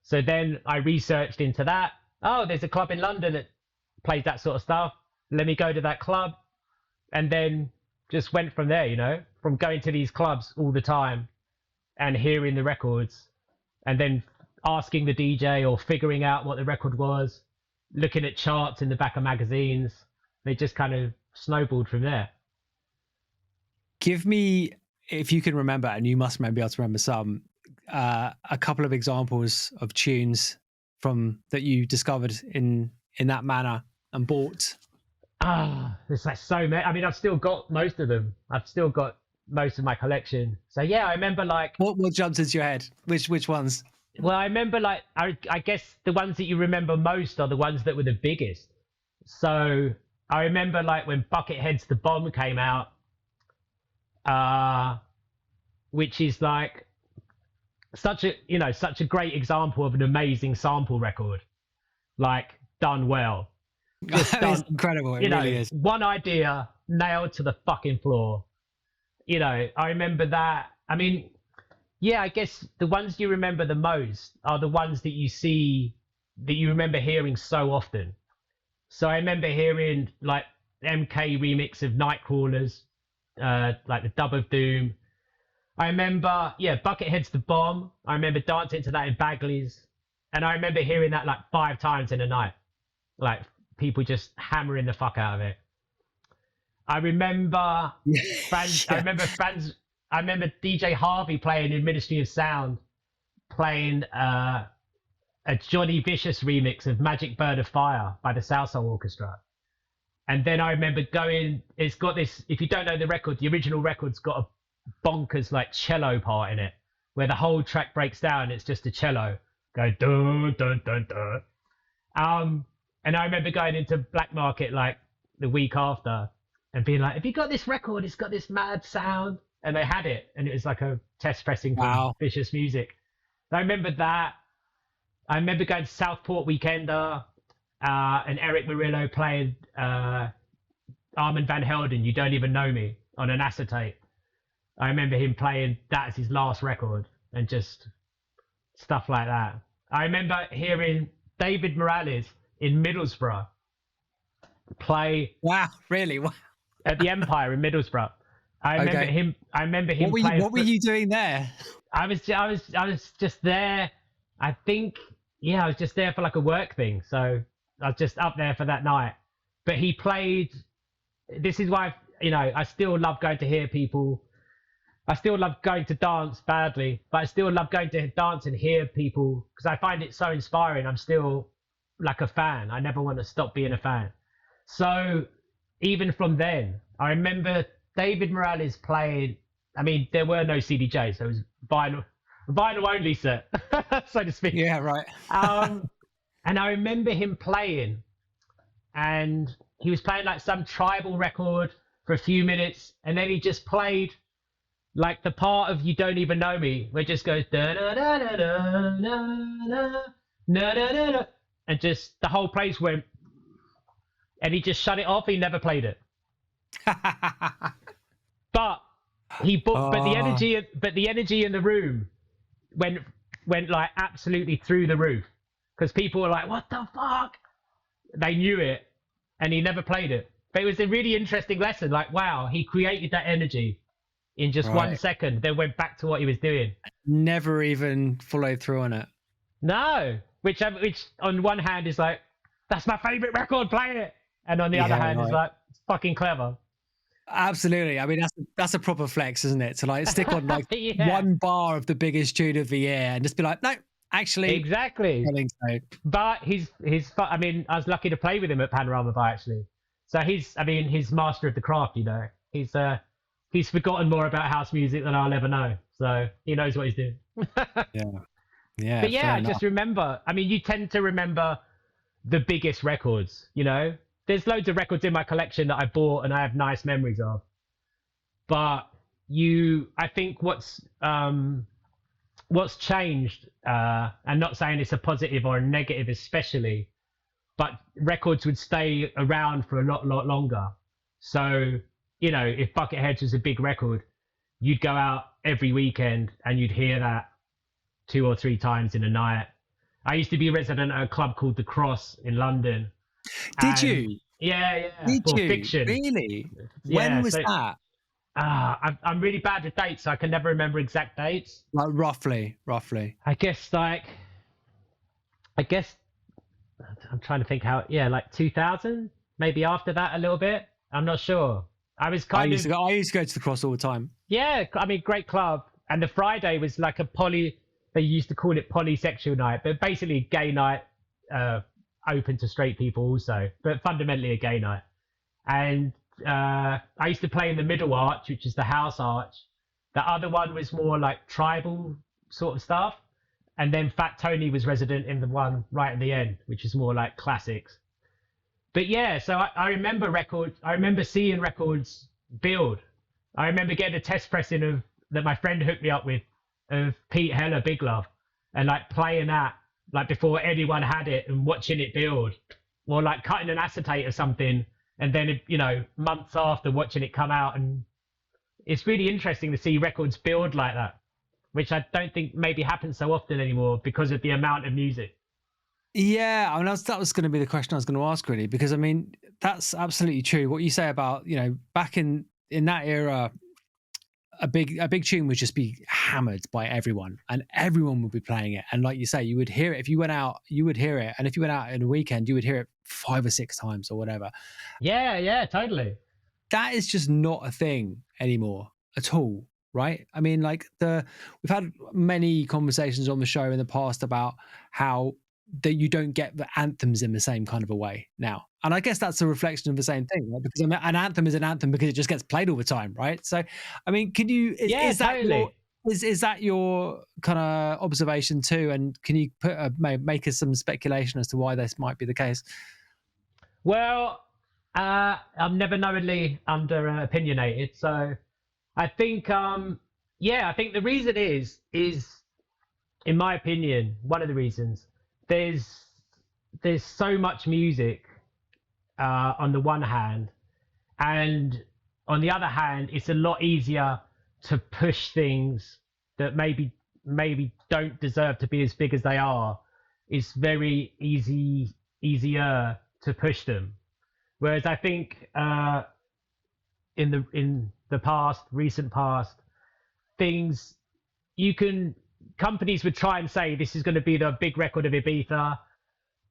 So then I researched into that. Oh, there's a club in London that plays that sort of stuff. Let me go to that club. And then just went from there, you know, from going to these clubs all the time and hearing the records and then asking the DJ or figuring out what the record was, looking at charts in the back of magazines. They just kind of snowballed from there. Give me, if you can remember, and you must maybe be able to remember some, a couple of examples of tunes that you discovered in that manner and bought. There's like so many. I mean, I've still got most of them. I've still got most of my collection. So yeah, I remember like what jumps into your head? Which ones? Well, I remember like I guess the ones that you remember most are the ones that were the biggest. So I remember like when Buckethead's The Bomb came out, which is like such a great example of an amazing sample record, like done well. It's incredible. It really is. One idea nailed to the fucking floor. You know, I remember that. I mean, yeah, I guess the ones you remember the most are the ones that you remember hearing so often. So I remember hearing like MK remix of Nightcrawlers, like the Dub of Doom. I remember, Buckethead's The Bomb. I remember dancing to that in Bagley's. And I remember hearing that like 5 times in a night. Like people just hammering the fuck out of it. I remember I remember DJ Harvey playing in Ministry of Sound, playing a Johnny Vicious remix of Magic Bird of Fire by the South Soul Orchestra. And then I remember it's got this, if you don't know the record, the original record's got a bonkers like cello part in it, where the whole track breaks down, it's just a cello going dun dun dun dun. And I remember going into Black Market like the week after and being like, have you got this record? It's got this mad sound. And they had it. And it was like a test pressing from Vicious Music. I remember that. I remember going to Southport Weekender and Eric Murillo playing Armand Van Helden, You Don't Even Know Me, on an acetate. I remember him playing that as his last record and just stuff like that. I remember hearing David Morales in Middlesbrough play. Wow, really? Wow. At the Empire in Middlesbrough. I remember him. What were you doing there? I was just there. I think, I was just there for like a work thing. So I was just up there for that night. But he played. This is why I still love going to hear people I still love going to dance badly, but I still love going to dance and hear people because I find it so inspiring. I'm still like a fan. I never want to stop being a fan. So even from then, I remember David Morales playing. I mean, there were no CDJs, so it was vinyl only set, so to speak. Yeah, right. And I remember him playing, and he was playing like some tribal record for a few minutes, and then he just played like the part of "You Don't Even Know Me," where it just goes da da da da da da da da da, and just the whole place went, and he just shut it off. He never played it. But the energy in the room went like absolutely through the roof because people were like, "What the fuck?" They knew it, and he never played it. But it was a really interesting lesson. Like, wow, he created that energy in just 1 second, then went back to what he was doing. Never even followed through on it. No, which on one hand is like, that's my favorite record, play it, and on the other hand is like, it's fucking clever. Absolutely. I mean, that's a proper flex, isn't it? To like stick on like one bar of the biggest tune of the year and just be like, no, actually, exactly. I think so. But I mean, I was lucky to play with him at Panorama Bar actually. So he's master of the craft. You know, he's forgotten more about house music than I'll ever know. So he knows what he's doing. Yeah. But yeah, I just remember. I mean, you tend to remember the biggest records. You know, there's loads of records in my collection that I bought and I have nice memories of. But I think what's changed, and not saying it's a positive or a negative especially, but records would stay around for a lot longer. So, you know, if Bucketheads was a big record, you'd go out every weekend and you'd hear that 2 or 3 times in a night. I used to be a resident at a club called The Cross in London. Did you? Yeah. Did you? Fiction. Really? Yeah, when was that? I'm really bad with dates, so I can never remember exact dates. Like roughly. I guess I'm trying to think how. Yeah, like 2000, maybe after that a little bit. I'm not sure. I used to go to The Cross all the time. Yeah, I mean, great club. And the Friday was like they used to call it polysexual night, but basically a gay night, open to straight people also, but fundamentally a gay night. And I used to play in the middle arch, which is the house arch. The other one was more like tribal sort of stuff. And then Fat Tony was resident in the one right at the end, which is more like classics. But yeah, so I remember seeing records build. I remember getting a test pressing that my friend hooked me up with of Pete Heller, Big Love, and like playing that like before anyone had it and watching it build, or like cutting an acetate or something, and then, you know, months after watching it come out. And it's really interesting to see records build like that, which I don't think maybe happens so often anymore because of the amount of music. Yeah, I mean, that was going to be the question I was going to ask, really, because I mean, that's absolutely true. What you say about, you know, back in that era, a big tune would just be hammered by everyone, and everyone would be playing it. And like you say, you would hear it. If you went out, you would hear it. And if you went out in a weekend, you would hear it 5 or 6 times or whatever. Yeah, totally. That is just not a thing anymore at all, right? I mean, like we've had many conversations on the show in the past about how that you don't get the anthems in the same kind of a way now. And I guess that's a reflection of the same thing, right? Because an anthem is an anthem because it just gets played all the time, right? So, I mean, can you, is that your kind of observation too? And can you make us some speculation as to why this might be the case? Well, I'm never knowingly under opinionated. So I think, I think the reason is, in my opinion, one of the reasons, there's so much music on the one hand, and on the other hand, it's a lot easier to push things that maybe don't deserve to be as big as they are. It's very easier to push them. Whereas I think in the recent past, companies would try and say this is going to be the big record of Ibiza,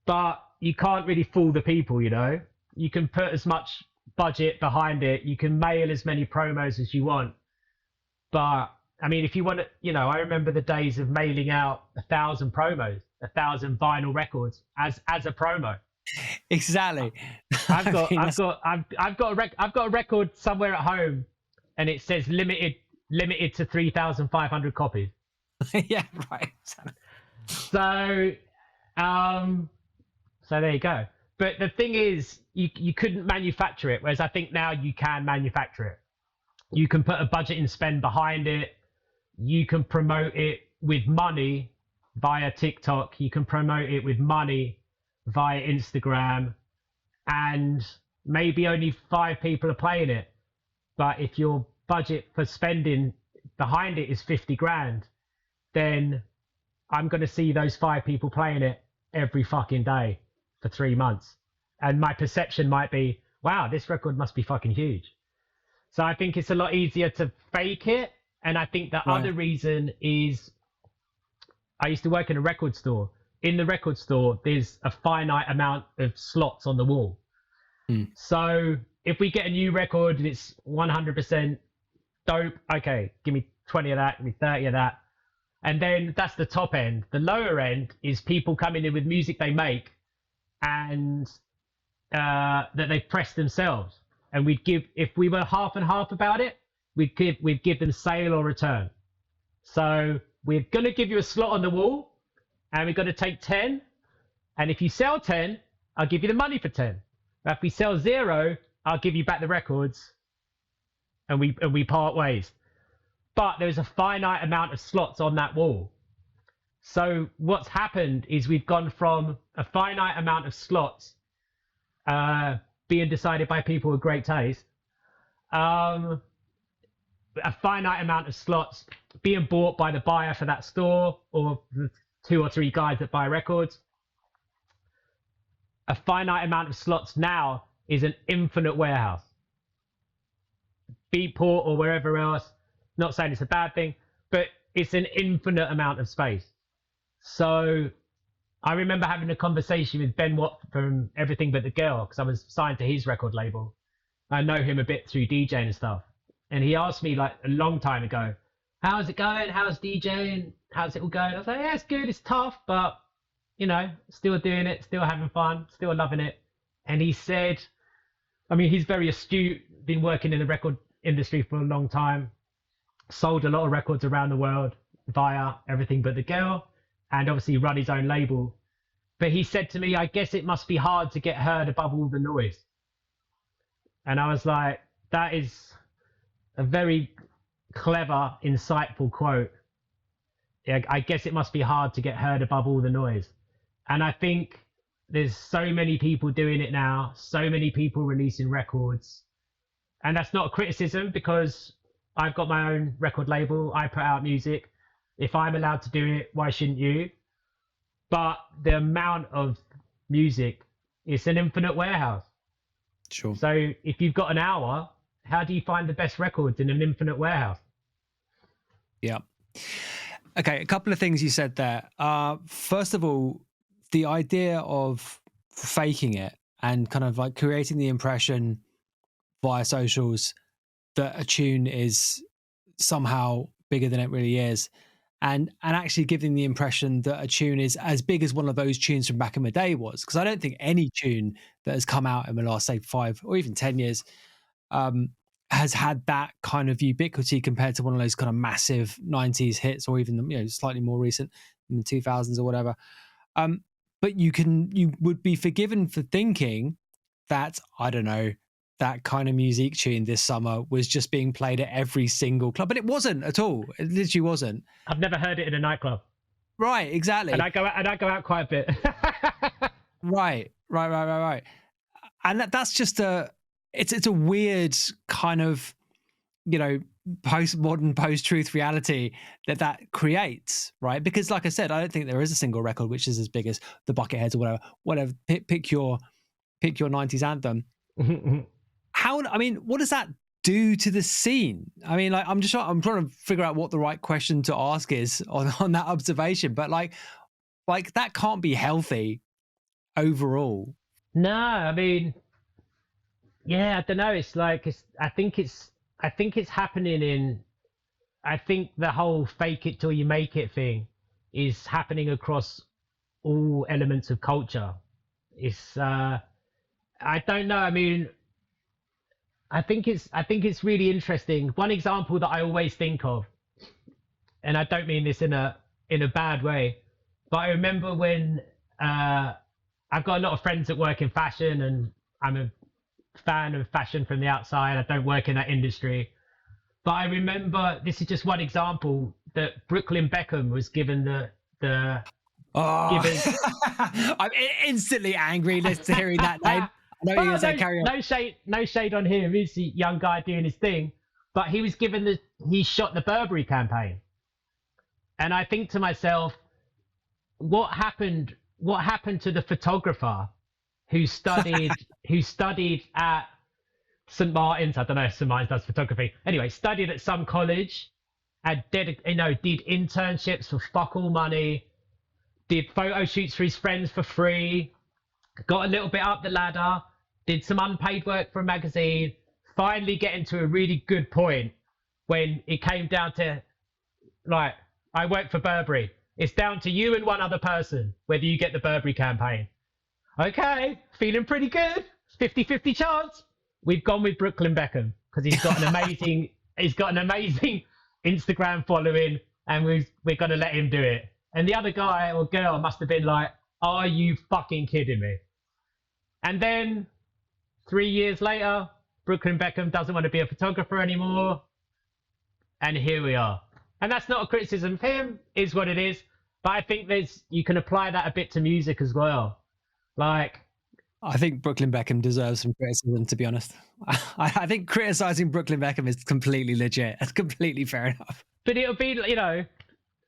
but you can't really fool the people, you know. You can put as much budget behind it, you can mail as many promos as you want, But I mean, if you want to, you know, I remember the days of mailing out 1,000 promos, 1,000 vinyl records as a promo. Exactly. I've got a record somewhere at home, and it says limited to 3,500 copies. Yeah, right. So, so there you go. But the thing is, you couldn't manufacture it, whereas I think now you can manufacture it. You can put a budget and spend behind it. You can promote it with money via TikTok. You can promote it with money via Instagram, and maybe only 5 people are playing it. But if your budget for spending behind it is 50 grand, then I'm going to see those 5 people playing it every fucking day for 3 months. And my perception might be, wow, this record must be fucking huge. So I think it's a lot easier to fake it. And I think the other reason is I used to work in a record store. In the record store, there's a finite amount of slots on the wall. So if we get a new record and it's 100% dope, okay, give me 20 of that, give me 30 of that. And then that's the top end. The lower end is people coming in with music they make and that they press themselves. And we'd give, if we were half and half about it, we'd give them sale or return. So we're going to give you a slot on the wall, and we're going to take 10. And if you sell 10, I'll give you the money for 10. But if we sell 0, I'll give you back the records, and we part ways. But there's a finite amount of slots on that wall. So what's happened is we've gone from a finite amount of slots being decided by people with great taste, a finite amount of slots being bought by the buyer for that store or the 2 or 3 guys that buy records. A finite amount of slots now is an infinite warehouse. Beatport or wherever else, not saying it's a bad thing, but it's an infinite amount of space. So I remember having a conversation with Ben Watt from Everything But the Girl, because I was signed to his record label. I know him a bit through DJing and stuff. And he asked me like a long time ago, how's it going? How's DJing? How's it all going? I was like, yeah, it's good. It's tough, but, you know, still doing it, still having fun, still loving it. And he said, I mean, he's very astute, been working in the record industry for a long time, sold a lot of records around the world via Everything But the Girl, and obviously run his own label. But he said to me, I guess it must be hard to get heard above all the noise. And I was like, that is a very clever, insightful quote. Yeah, I guess it must be hard to get heard above all the noise. And I think there's so many people doing it now, so many people releasing records. And that's not a criticism, because I've got my own record label. I put out music. If I'm allowed to do it, why shouldn't you? But the amount of music, it's an infinite warehouse. Sure. So if you've got an hour, how do you find the best records in an infinite warehouse? Yeah. Okay, a couple of things you said there. First of all, the idea of faking it and kind of like creating the impression via socials that a tune is somehow bigger than it really is, and actually giving the impression that a tune is as big as one of those tunes from back in the day was. Because I don't think any tune that has come out in the last, say, 5 or even 10 years has had that kind of ubiquity compared to one of those kind of massive 90s hits, or even, you know, slightly more recent in the 2000s or whatever. But you would be forgiven for thinking that, I don't know, that kind of music tune this summer was just being played at every single club, but it wasn't at all. It literally wasn't. I've never heard it in a nightclub. Right, exactly. And I go out quite a bit. Right. And that's just it's a weird kind of, you know, postmodern, post-truth reality that creates, right? Because like I said, I don't think there is a single record which is as big as the Bucketheads or whatever. Pick your 90s anthem. I mean, what does that do to the scene? I mean, like, I'm trying to figure out what the right question to ask is on that observation, but like that can't be healthy overall. No, I mean, yeah, I don't know. It's like, I think it's happening in I think the whole fake it till you make it thing is happening across all elements of culture. It's I don't know. I mean, I think it's really interesting. One example that I always think of, and I don't mean this in a bad way, but I remember when I've got a lot of friends that work in fashion, and I'm a fan of fashion from the outside. I don't work in that industry. But I remember, this is just one example, that Brooklyn Beckham was given the I'm instantly angry listening to hearing that name. I know you're going to say carry on. No shade on him. He's a young guy doing his thing. But he was given he shot the Burberry campaign. And I think to myself, what happened to the photographer who studied at St. Martin's? I don't know if St. Martin's does photography. Anyway, studied at some college and did internships for fuck all money, did photo shoots for his friends for free, got a little bit up the ladder, did some unpaid work for a magazine, finally getting to a really good point when it came down to, like, I work for Burberry. It's down to you and one other person whether you get the Burberry campaign. Okay, feeling pretty good. 50-50 chance. We've gone with Brooklyn Beckham because he's got an amazing Instagram following, and we're gonna let him do it. And the other guy or girl must have been like, "Are you fucking kidding me?" And then 3 years later, Brooklyn Beckham doesn't want to be a photographer anymore, and here we are. And that's not a criticism of him, is what it is. But I think you can apply that a bit to music as well. Like, I think Brooklyn Beckham deserves some criticism, to be honest. I think criticizing Brooklyn Beckham is completely legit. That's completely fair enough. But it'll be,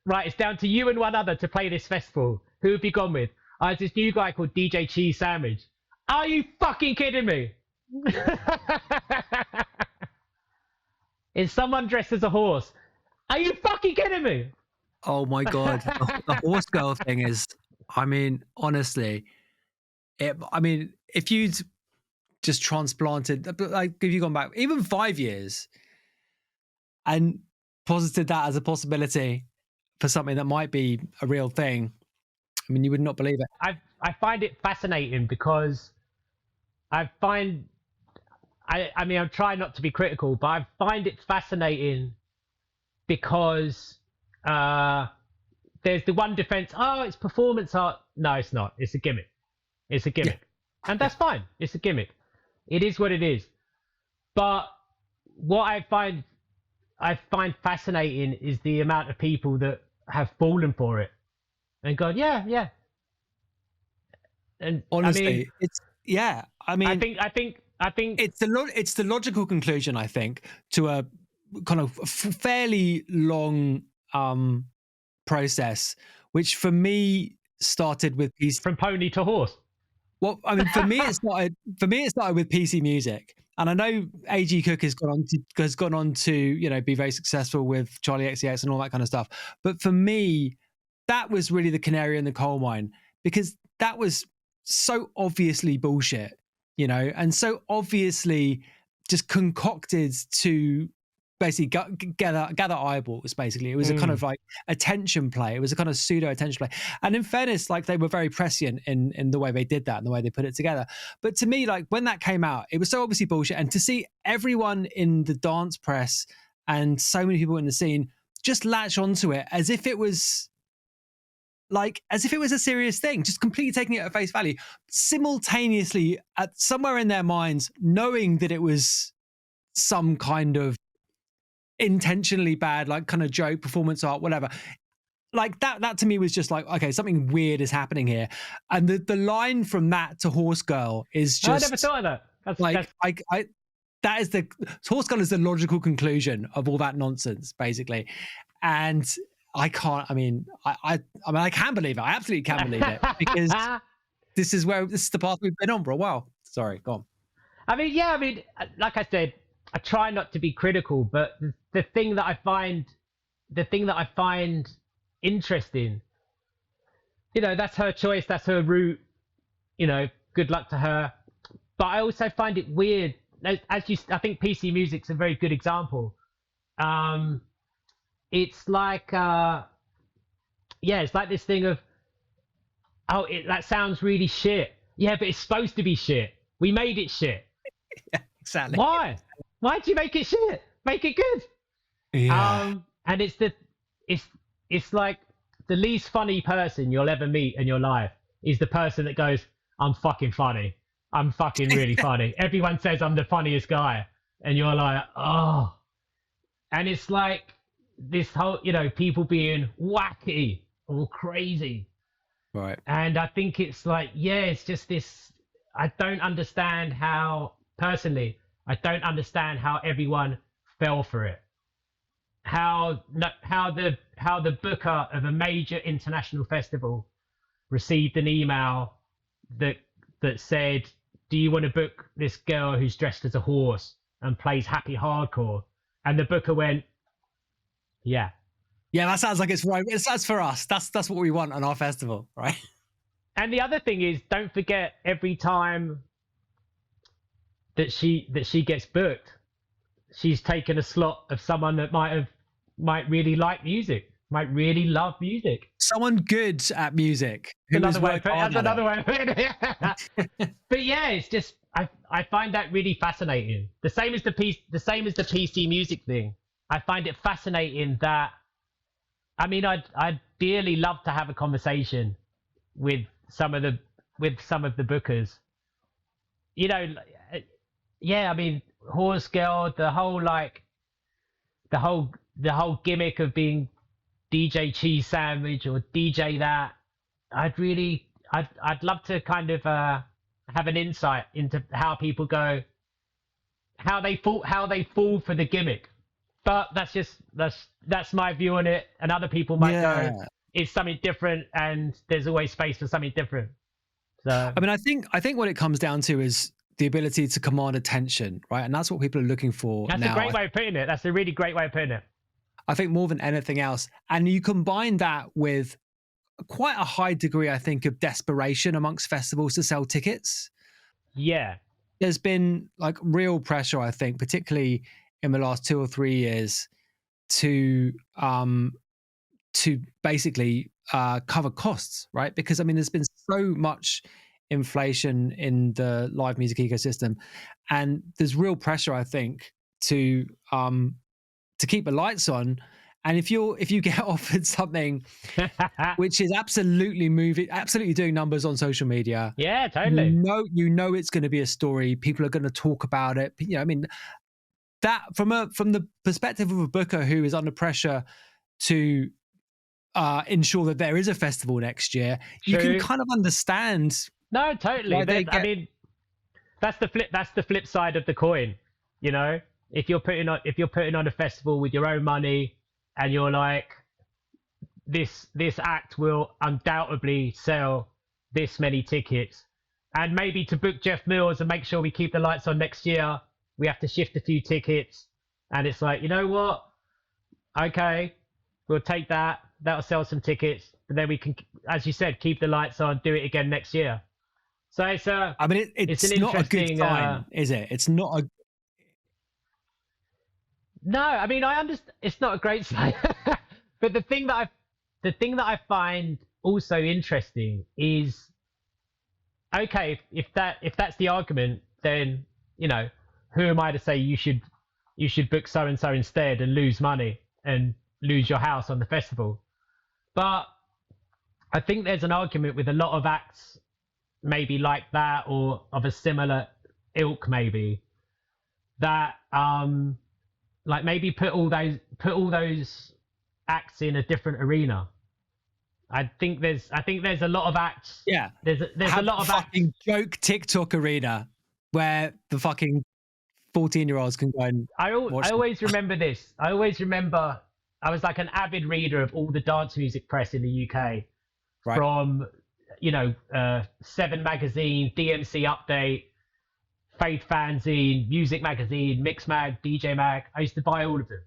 right, it's down to you and one other to play this festival. Who have you gone with? There's this new guy called DJ Cheese Sandwich. Are you fucking kidding me? Is someone dressed as a horse? Are you fucking kidding me? Oh my God. The horse girl thing is, I mean, honestly, if you'd just transplanted, like if you've gone back even 5 years and posited that as a possibility for something that might be a real thing, I mean, you would not believe it. I find it fascinating because I'm trying not to be critical, but I find it fascinating because there's the one defense, it's performance art. No, it's not. It's a gimmick. It's a gimmick. Yeah. And that's fine. It's a gimmick. It is what it is. But what I find fascinating is the amount of people that have fallen for it and gone, yeah. And honestly, I think it's the logical conclusion, I think, to a kind of fairly long process, which for me started with PC. From pony to horse. Well, I mean, for me it started with PC music, and I know A.G. Cook has gone on to be very successful with Charlie XCX and all that kind of stuff. But for me, that was really the canary in the coal mine, because that was so obviously bullshit, and so obviously just concocted to basically gather eyeballs. Basically, it was a kind of like attention play. It was a kind of pseudo attention play. And in fairness, like, they were very prescient in the way they did that and the way they put it together. But to me, like, when that came out, it was so obviously bullshit. And to see everyone in the dance press and so many people in the scene just latch onto it as if it was a serious thing, just completely taking it at face value, simultaneously at somewhere in their minds knowing that it was some kind of intentionally bad, like, kind of joke, performance art, whatever. Like, that to me was just like, okay, something weird is happening here. And the line from that to HorseGirl is just, I never thought of that. That is HorseGirl is the logical conclusion of all that nonsense, basically. And I can't, I can believe it. I absolutely can believe it, because this is the path we've been on for a while. Sorry, go on. Like I said, I try not to be critical, but the thing that I find interesting, that's her choice, that's her route, good luck to her. But I also find it weird, I think PC music's a very good example. it's like it's like this thing of, oh, that sounds really shit. Yeah, but it's supposed to be shit. We made it shit. Yeah, exactly. Why? Why'd you make it shit? Make it good. Yeah. And it's like the least funny person you'll ever meet in your life is the person that goes, I'm fucking funny. I'm fucking really funny. Everyone says I'm the funniest guy. And you're like, oh. And it's like this whole, people being wacky or crazy. Right. And I think it's like, it's just this, I don't understand how, personally, I don't understand how everyone fell for it. How the booker of a major international festival received an email that said, do you want to book this girl who's dressed as a horse and plays happy hardcore? And the booker went, yeah. Yeah, that sounds like it's right. That's for us. That's what we want on our festival, right? And the other thing is, don't forget, every time that she gets booked, she's taken a slot of someone that might really like music, might really love music. Someone good at music. That's another way of putting it. But yeah, it's just I find that really fascinating. The same as the PC music thing. I find it fascinating that, I mean, I'd dearly love to have a conversation with some of the bookers. I mean, HorseGirl, the whole gimmick of being DJ Cheese Sandwich or DJ that. I'd love to kind of have an insight into how people go, how they fall for the gimmick. But that's my view on it, and other people might go, it's something different, and there's always space for something different. So I mean, I think what it comes down to is the ability to command attention, right? And that's what people are looking for now. That's a great way of putting it. That's a really great way of putting it. I think more than anything else. And you combine that with quite a high degree, I think, of desperation amongst festivals to sell tickets. Yeah. There's been like real pressure, I think, particularly in the last 2 or 3 years to basically cover costs, right? Because I mean, there's been so much inflation in the live music ecosystem, and there's real pressure, I think, to keep the lights on. And if you get offered something which is absolutely doing numbers on social media, yeah, totally, you know it's going to be a story. People are going to talk about it. I mean, that from the perspective of a booker who is under pressure to ensure that there is a festival next year, you can kind of understand. No, totally. I mean, that's the flip side of the coin. If you're putting on a festival with your own money, and you're like, this act will undoubtedly sell this many tickets, and maybe to book Jeff Mills and make sure we keep the lights on next year, we have to shift a few tickets. And it's like, you know what? Okay, we'll take that. That'll sell some tickets, and then we can, as you said, keep the lights on, do it again next year. So it's I mean, it's an not a good sign, is it? It's not a. No, I mean, I understand it's not a great sign. But the thing that I find also interesting is, okay, if that's the argument, then who am I to say you should book so and so instead and lose money and lose your house on the festival? But I think there's an argument with a lot of acts maybe like that, or of a similar ilk, maybe, that like maybe put all those acts in a different arena. I think there's a lot of acts. Yeah. There's a lot of fucking joke TikTok arena where the fucking 14-year-olds can go and I always remember this. I always remember I was like an avid reader of all the dance music press in the UK, right, from 7 Magazine, DMC Update, Faith Fanzine, Music Magazine, Mix Mag, DJ Mag. I used to buy all of them.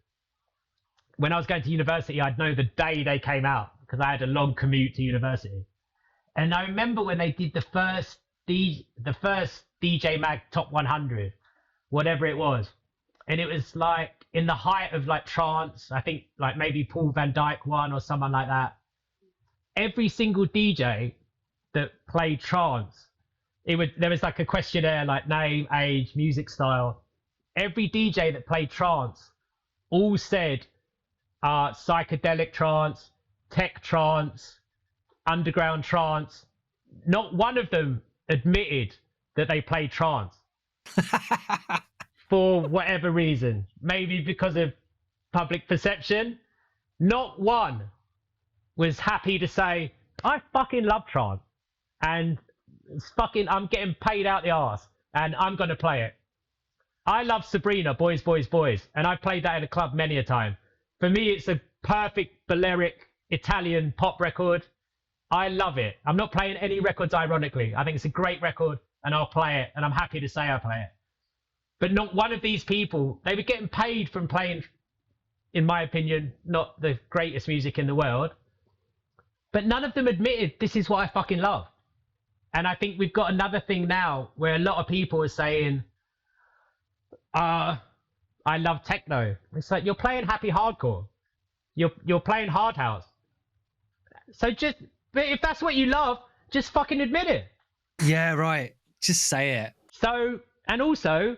When I was going to university, I'd know the day they came out because I had a long commute to university. And I remember when they did the first DJ Mag Top 100, whatever it was. And it was in the height of like trance, I think like maybe Paul Van Dyke one or someone like that. Every single DJ that played trance, there was like a questionnaire like name, age, music style. Every DJ that played trance all said psychedelic trance, tech trance, underground trance. Not one of them admitted that they played trance for whatever reason. Maybe because of public perception. Not one was happy to say, I fucking love trance and it's fucking, I'm getting paid out the arse and I'm going to play it. I love Sabrina, Boys, Boys, Boys, and I've played that in a club many a time. For me, it's a perfect Balearic Italian pop record. I love it. I'm not playing any records ironically. I think it's a great record and I'll play it and I'm happy to say I play it. But not one of these people, they were getting paid from playing, in my opinion, not the greatest music in the world. But none of them admitted this is what I fucking love. And I think we've got another thing now where a lot of people are saying, I love techno. It's like, you're playing happy hardcore. You're playing hard house. So but if that's what you love, just fucking admit it. Yeah, right. Just say it. So, and also,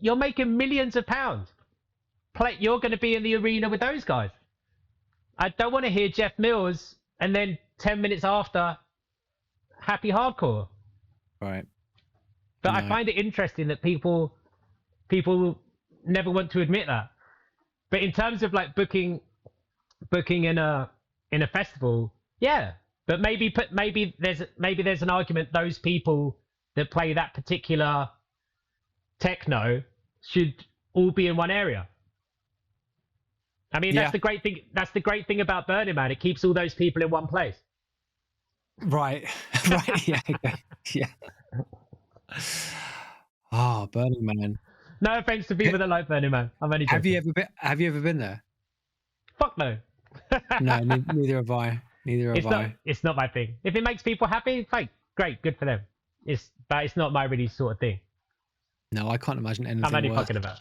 you're making millions of pounds. You're going to be in the arena with those guys. I don't want to hear Jeff Mills and then 10 minutes after, happy hardcore. Right. But no. I find it interesting that people never want to admit that. But in terms of like booking in a festival, yeah. But maybe there's an argument those people that play that particular techno should all be in one area. I mean, that's the great thing. That's the great thing about Burning Man. It keeps all those people in one place. Right. Right. Yeah. Okay. Yeah. Oh, Burning Man. No offense to people that like Burning Man. I'm only joking. Have you ever been there? Fuck no. No, neither have I. Neither have I. It's not my thing. If it makes people happy, fine, great, good for them. But it's not my really sort of thing. No, I can't imagine anything. I'm only fucking about.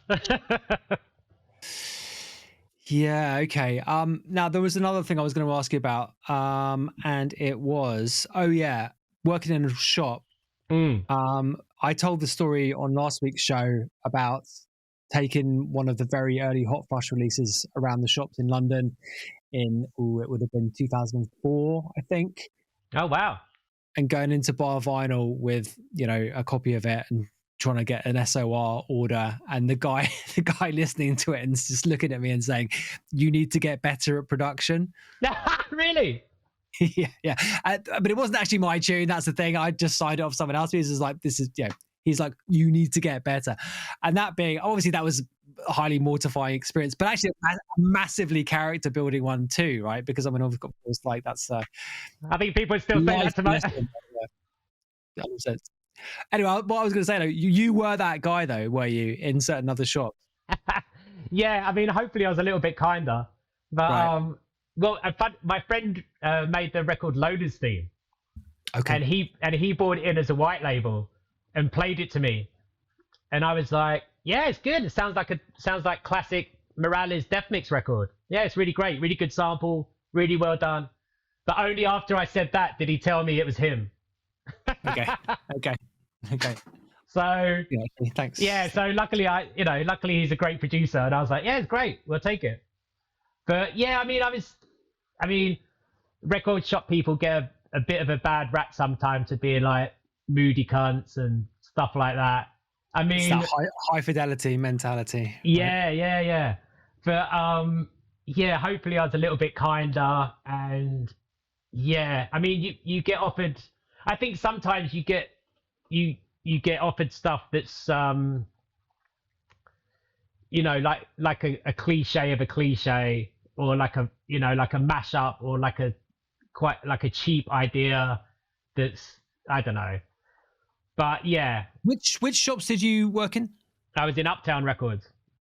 Yeah, okay. Now there was another thing I was going to ask you about, and it was, working in a shop. I told the story on last week's show about taking one of the very early Hot Flush releases around the shops in London it would have been 2004, I think. Oh, wow. And going into bar vinyl with, a copy of it and trying to get an SOR order, and the guy listening to it and just looking at me and saying, you need to get better at production. Really? Yeah. But it wasn't actually my tune. That's the thing. I just signed it off someone else. He's like, you need to get better. And that being, obviously that was a highly mortifying experience, but actually a massively character building one too, right? Because I mean, I've got like, that's I think people still say that to me. Anyway, what I was going to say though, you were that guy though, were you, in certain other shops? Yeah, I mean, hopefully I was a little bit kinder, but right. Well, my friend made the record Loaders theme, okay, and he bought it in as a white label and played it to me, and I was like, yeah, it's good. It sounds like classic Morales Death Mix record. Yeah, it's really great, really good sample, really well done. But only after I said that did he tell me it was him. Okay. So yeah, thanks. Yeah, so luckily he's a great producer, and I was like, yeah, it's great, we'll take it. But yeah, I mean, record shop people get a bit of a bad rap sometimes to being like moody cunts and stuff like that. I mean, it's that high fidelity mentality. Yeah, right? yeah. But yeah, hopefully I was a little bit kinder, and yeah, I mean, you get offered. I think sometimes you get offered stuff that's like a cliche of a cliche, or like a mashup, or like a cheap idea that's, I don't know. But yeah. Which shops did you work in? I was in Uptown Records.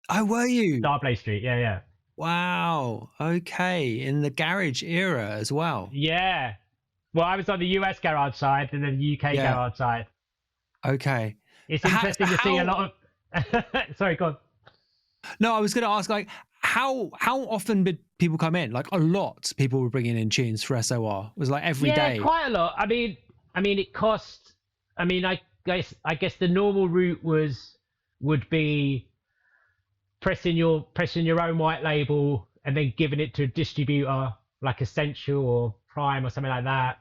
Oh, were you? Darblay Street, yeah. Wow. Okay, in the garage era as well. Yeah. Well, I was on the US garage side and then the UK garage side. Okay. It's interesting to see a lot Sorry, go on. No, I was going to ask, like, how often did people come in? Like, a lot. People were bringing in tunes for SOR. It was like every day. Yeah, quite a lot. I mean, it cost. I mean, I guess the normal route would be pressing your own white label and then giving it to a distributor like Essential or Prime or something like that.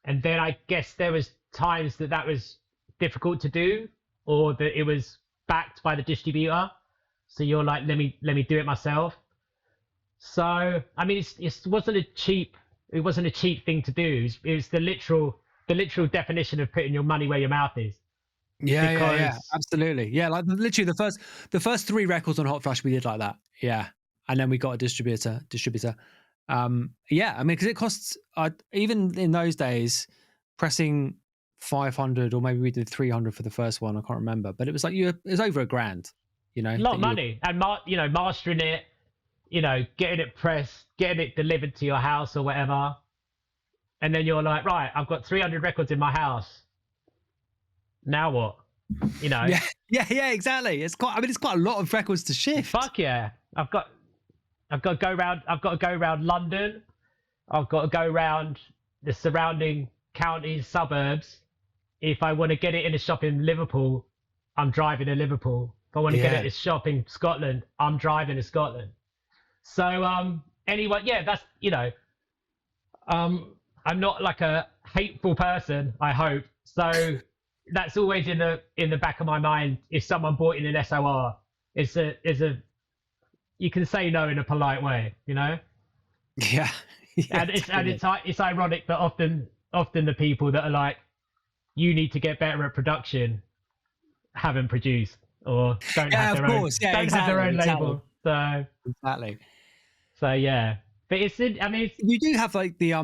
And then I guess there was times that was difficult to do, or that it was backed by the distributor. So you're like, let me do it myself. So I mean, it wasn't a cheap thing to do. It was the literal definition of putting your money where your mouth is. Yeah, absolutely. Yeah, like literally the first 3 records on Hot Flush we did like that. Yeah, and then we got a distributor. Yeah, I mean, because it costs even in those days pressing 500, or maybe we did 300 for the first one. I can't remember, but it was like it was over $1,000. You know, a lot of money, and mastering it, getting it pressed, getting it delivered to your house or whatever, and then you're like, right, I've got 300 records in my house. Now what? Yeah, exactly. It's quite a lot of records to shift. Fuck yeah, I've got to go around London. I've got to go around the surrounding counties, suburbs. If I want to get it in a shop in Liverpool, I'm driving to Liverpool. If I want to get it in a shop in Scotland, I'm driving to Scotland. So anyway, yeah, that's I'm not like a hateful person, I hope. So that's always in the back of my mind. If someone bought in an SOR, it's a you can say no in a polite way, Yeah. And it's ironic that often the people that are like, you need to get better at production, haven't produced or don't have their own label. So exactly. So yeah, but you do have like the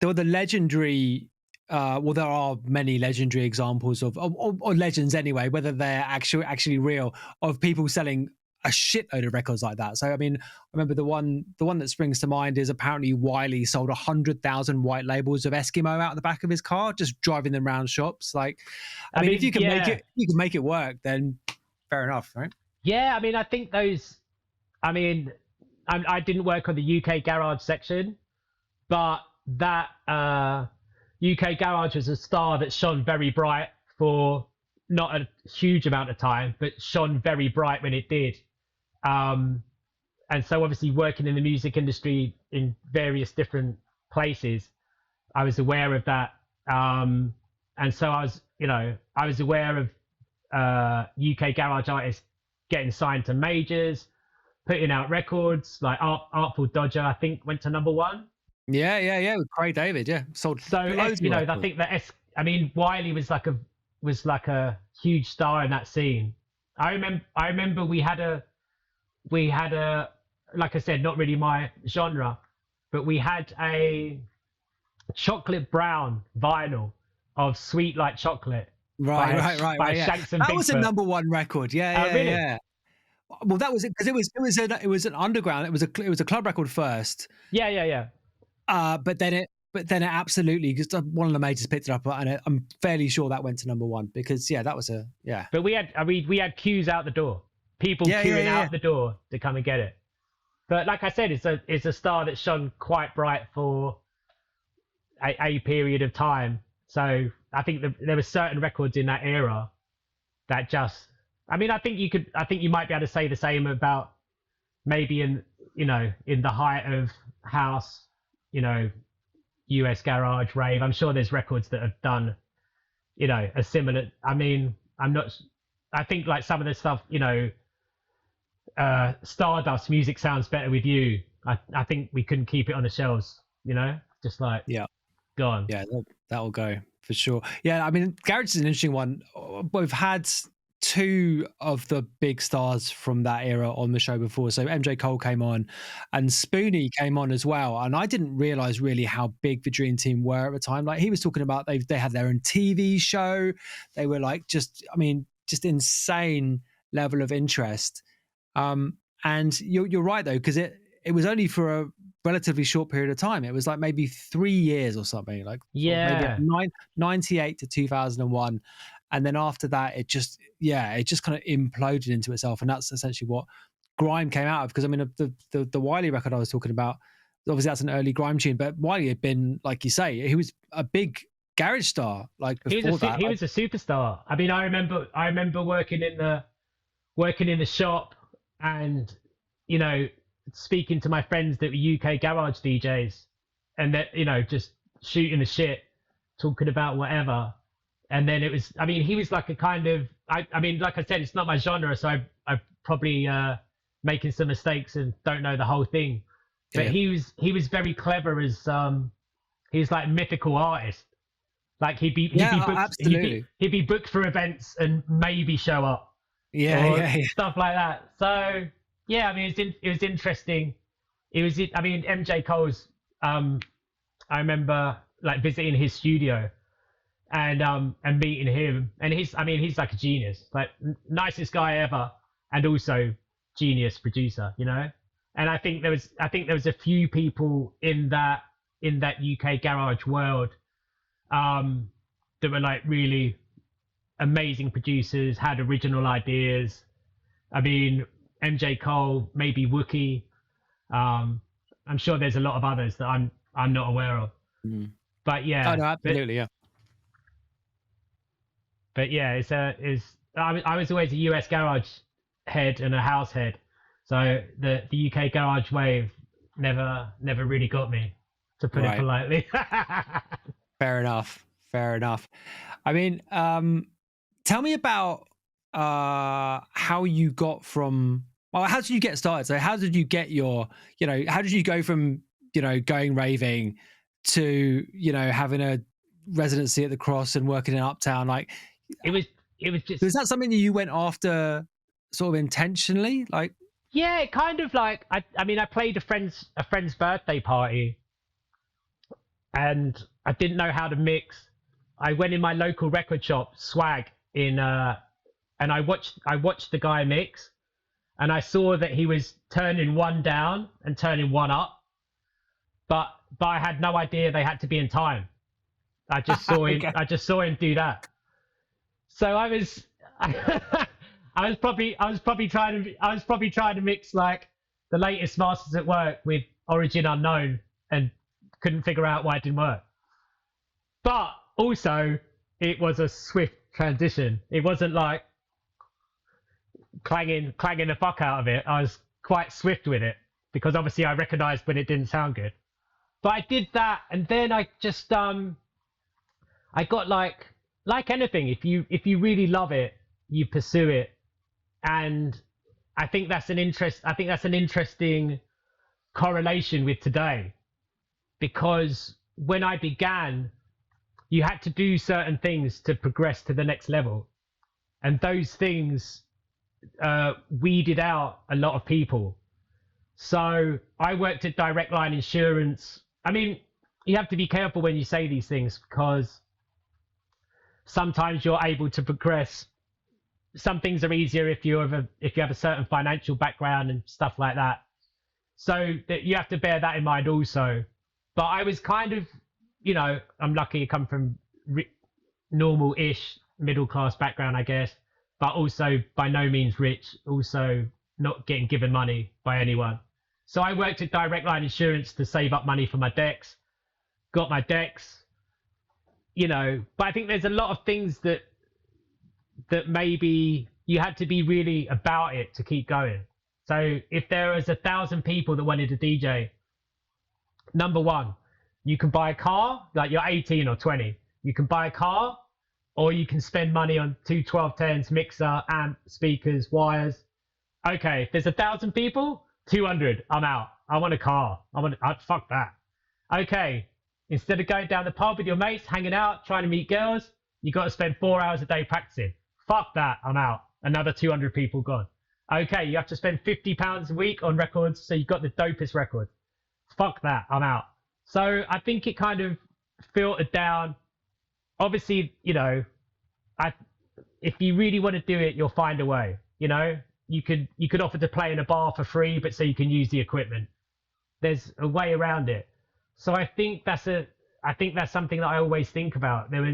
legendary. Well, there are many legendary examples of or legends anyway, whether they're actually real, of people selling a shitload of records like that. So I mean, I remember the one that springs to mind is apparently Wiley sold 100,000 white labels of Eskimo out the back of his car, just driving them around shops. Like, I mean, if you can make it work, then fair enough, right? Yeah, I mean, I think those. I mean, I didn't work on the UK garage section, but that UK garage was a star that shone very bright for not a huge amount of time, but shone very bright when it did. And so obviously working in the music industry in various different places, I was aware of that. And so I was aware of UK garage artists getting signed to majors, putting out records like Artful Dodger, I think went to #1. Yeah, with Craig David, sold. So I think that Wiley was like a huge star in that scene. I remember we had a like I said, not really my genre, but we had a chocolate brown vinyl of Sweet Like Chocolate. Right. Shanks and that Bigfoot. was a #1 record. Really? Yeah. Well, that was it, because it was an underground. It was a club record first. Yeah. But then it absolutely, because one of the majors picked it up, and I'm fairly sure that went to #1 because that was But we had queues out the door, people queuing out the door to come and get it. But like I said, it's a star that shone quite bright for a period of time. So I think there were certain records in that era that just. I mean, I think you might be able to say the same about maybe in the height of house, US garage, rave. I'm sure there's records that have done, a similar. I mean, I think like some of the stuff, Stardust, Music Sounds Better With You. I think we couldn't keep it on the shelves, just like gone. Yeah, that'll go for sure. Yeah, I mean, garage is an interesting one. We've had 2 of the big stars from that era on the show before. So MJ Cole came on and Spoonie came on as well. And I didn't realize really how big the Dream Team were at the time. Like he was talking about they had their own TV show. They were like just insane level of interest. And you're right though, because it was only for a relatively short period of time. It was like maybe 3 years or something, like maybe 98 to 2001. and then after that, it just kind of imploded into itself, and that's essentially what grime came out of. Because I mean, the Wiley record I was talking about, obviously that's an early grime tune, but Wiley had been, like you say, he was a big garage star. Like before that, he was a superstar. I mean, I remember working in the shop, and you know, speaking to my friends that were UK garage DJs, and that, you know, just shooting the shit, talking about whatever. And then it was, I mean, he was like a kind of, I mean, like I said, it's not my genre, so I probably making some mistakes and don't know the whole thing. But he was very clever as he's like mythical artist. Like he'd be booked, absolutely. He'd be booked for events and maybe show up. Yeah. Stuff like that. So yeah, I mean, it was interesting. I mean, MJ Cole's. I remember like visiting his studio and meeting him, and he's like a genius, like nicest guy ever, and also genius producer, you know. And I think there was a few people in that UK garage world that were like really amazing producers, had original ideas. I mean, MJ Cole, maybe Wookie. I'm sure there's a lot of others that I'm not aware of. Mm. But yeah, no, absolutely, yeah. But yeah, I was always a US garage head and a house head, so the UK garage wave never really got me, to put it politely. Fair enough. I mean, tell me about how you got from. Well, how did you get started? So how did you get how did you go from, going raving to, having a residency at the Cross and working in Uptown? Like, it was just. Was that something that you went after sort of intentionally? Like, yeah, kind of like, I mean, I played a friend's birthday party and I didn't know how to mix. I went in my local record shop, Swag, and I watched the guy mix, and I saw that he was turning one down and turning one up, but I had no idea they had to be in time. I just saw him. Okay. I just saw him do that. So I was probably trying to mix like the latest Masters at Work with Origin Unknown, and couldn't figure out why it didn't work. But also, it was a swift transition. It wasn't like clanging the fuck out of it. I was quite swift with it, because obviously I recognized when it didn't sound good. But I did that, and then I just I got like anything, if you really love it, you pursue it. And I think that's an interesting correlation with today, because when I began, you had to do certain things to progress to the next level, and those things weeded out a lot of people. So I worked at Direct Line Insurance. I mean, you have to be careful when you say these things, because sometimes you're able to progress. Some things are easier if you have a certain financial background and stuff like that. So that you have to bear that in mind also. But I was kind of, I'm lucky to come from normal-ish middle-class background, I guess, but also by no means rich, also not getting given money by anyone. So I worked at Direct Line Insurance to save up money for my decks, got my decks, but I think there's a lot of things that maybe you had to be really about it to keep going. So if there was 1,000 people that wanted to DJ, number one, you can buy a car, like you're 18 or 20. You can buy a car, or you can spend money on 2 1210s, mixer, amp, speakers, wires. Okay, if there's 1,000 people, 200, I'm out. I want a car. Fuck that. Okay, instead of going down the pub with your mates, hanging out, trying to meet girls, you got to spend 4 hours a day practicing. Fuck that, I'm out. Another 200 people gone. Okay, you have to spend £50 a week on records, so you got the dopest record. Fuck that, I'm out. So I think it kind of filtered down. Obviously, if you really want to do it, you'll find a way. You could offer to play in a bar for free, but so you can use the equipment. There's a way around it. So I think that's something that I always think about. There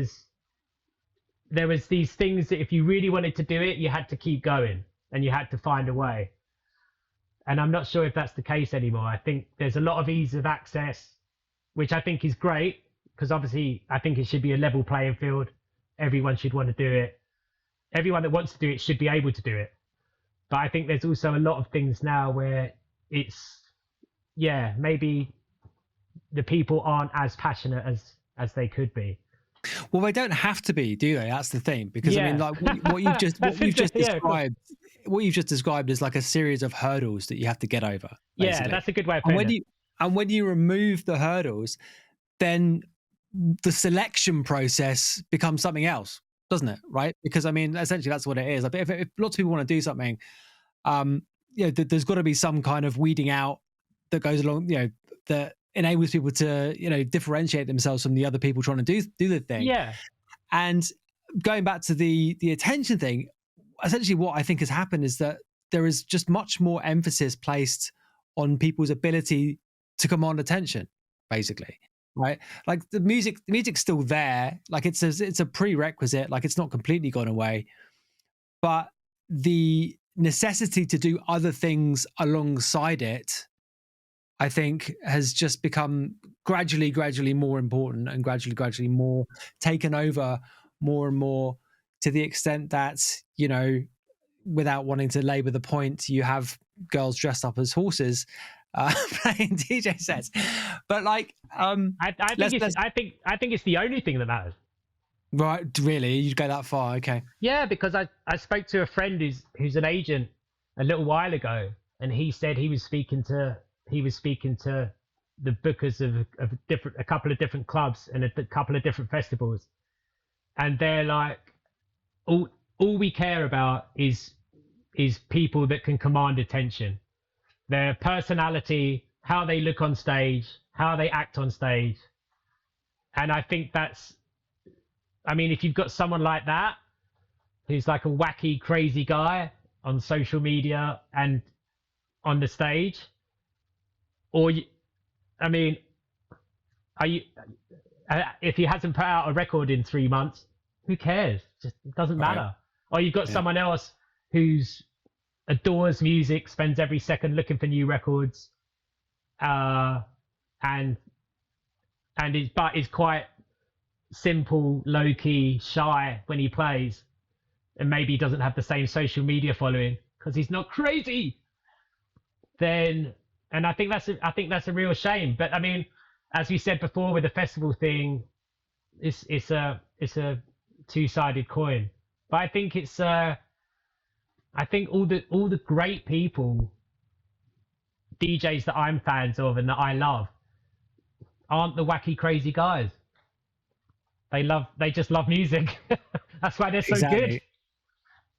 there was these things that if you really wanted to do it, you had to keep going and you had to find a way. And I'm not sure if that's the case anymore. I think there's a lot of ease of access, which I think is great, because obviously I think it should be a level playing field. Everyone should want to do it. Everyone that wants to do it should be able to do it. But I think there's also a lot of things now where it's, yeah, maybe the people aren't as passionate as they could be. Well, they don't have to be, do they? That's the thing. Because Yeah. I mean, like what you've just described is like a series of hurdles that you have to get over. Basically. Yeah, that's a good way of And putting it. when you remove the hurdles, then the selection process becomes something else, doesn't it? Right? Because I mean, essentially that's what it is. Like, if lots of people want to do something, there's got to be some kind of weeding out that goes along, that enables people to, differentiate themselves from the other people trying to do the thing. Yeah. And going back to the attention thing, essentially what I think has happened is that there is just much more emphasis placed on people's ability to command attention, basically. Right? Like the music's still there. Like it's a prerequisite. Like it's not completely gone away, but the necessity to do other things alongside it, I think, has just become gradually more important and gradually more taken over more and more, to the extent that, without wanting to labor the point, you have girls dressed up as horses playing DJ sets. But like, I think it's the only thing that matters. Right? Really? You go that far? Okay. Yeah, because I spoke to a friend who's an agent a little while ago, and he said he was speaking to the bookers of a couple of different clubs and a couple of different festivals, and they're like, all we care about is people that can command attention, their personality, how they look on stage, how they act on stage. And I think if you've got someone like that who's like a wacky, crazy guy on social media and on the stage, if he hasn't put out a record in 3 months, who cares? It doesn't matter. Right. Or you've got someone else who's adores music, spends every second looking for new records, and is quite simple, low key, shy when he plays, and maybe doesn't have the same social media following because he's not crazy. And I think that's a real shame. But I mean, as we said before with the festival thing, it's a two-sided coin. But I think I think all the great people, DJs that I'm fans of and that I love, aren't the wacky crazy guys. They just love music. That's why they're so good.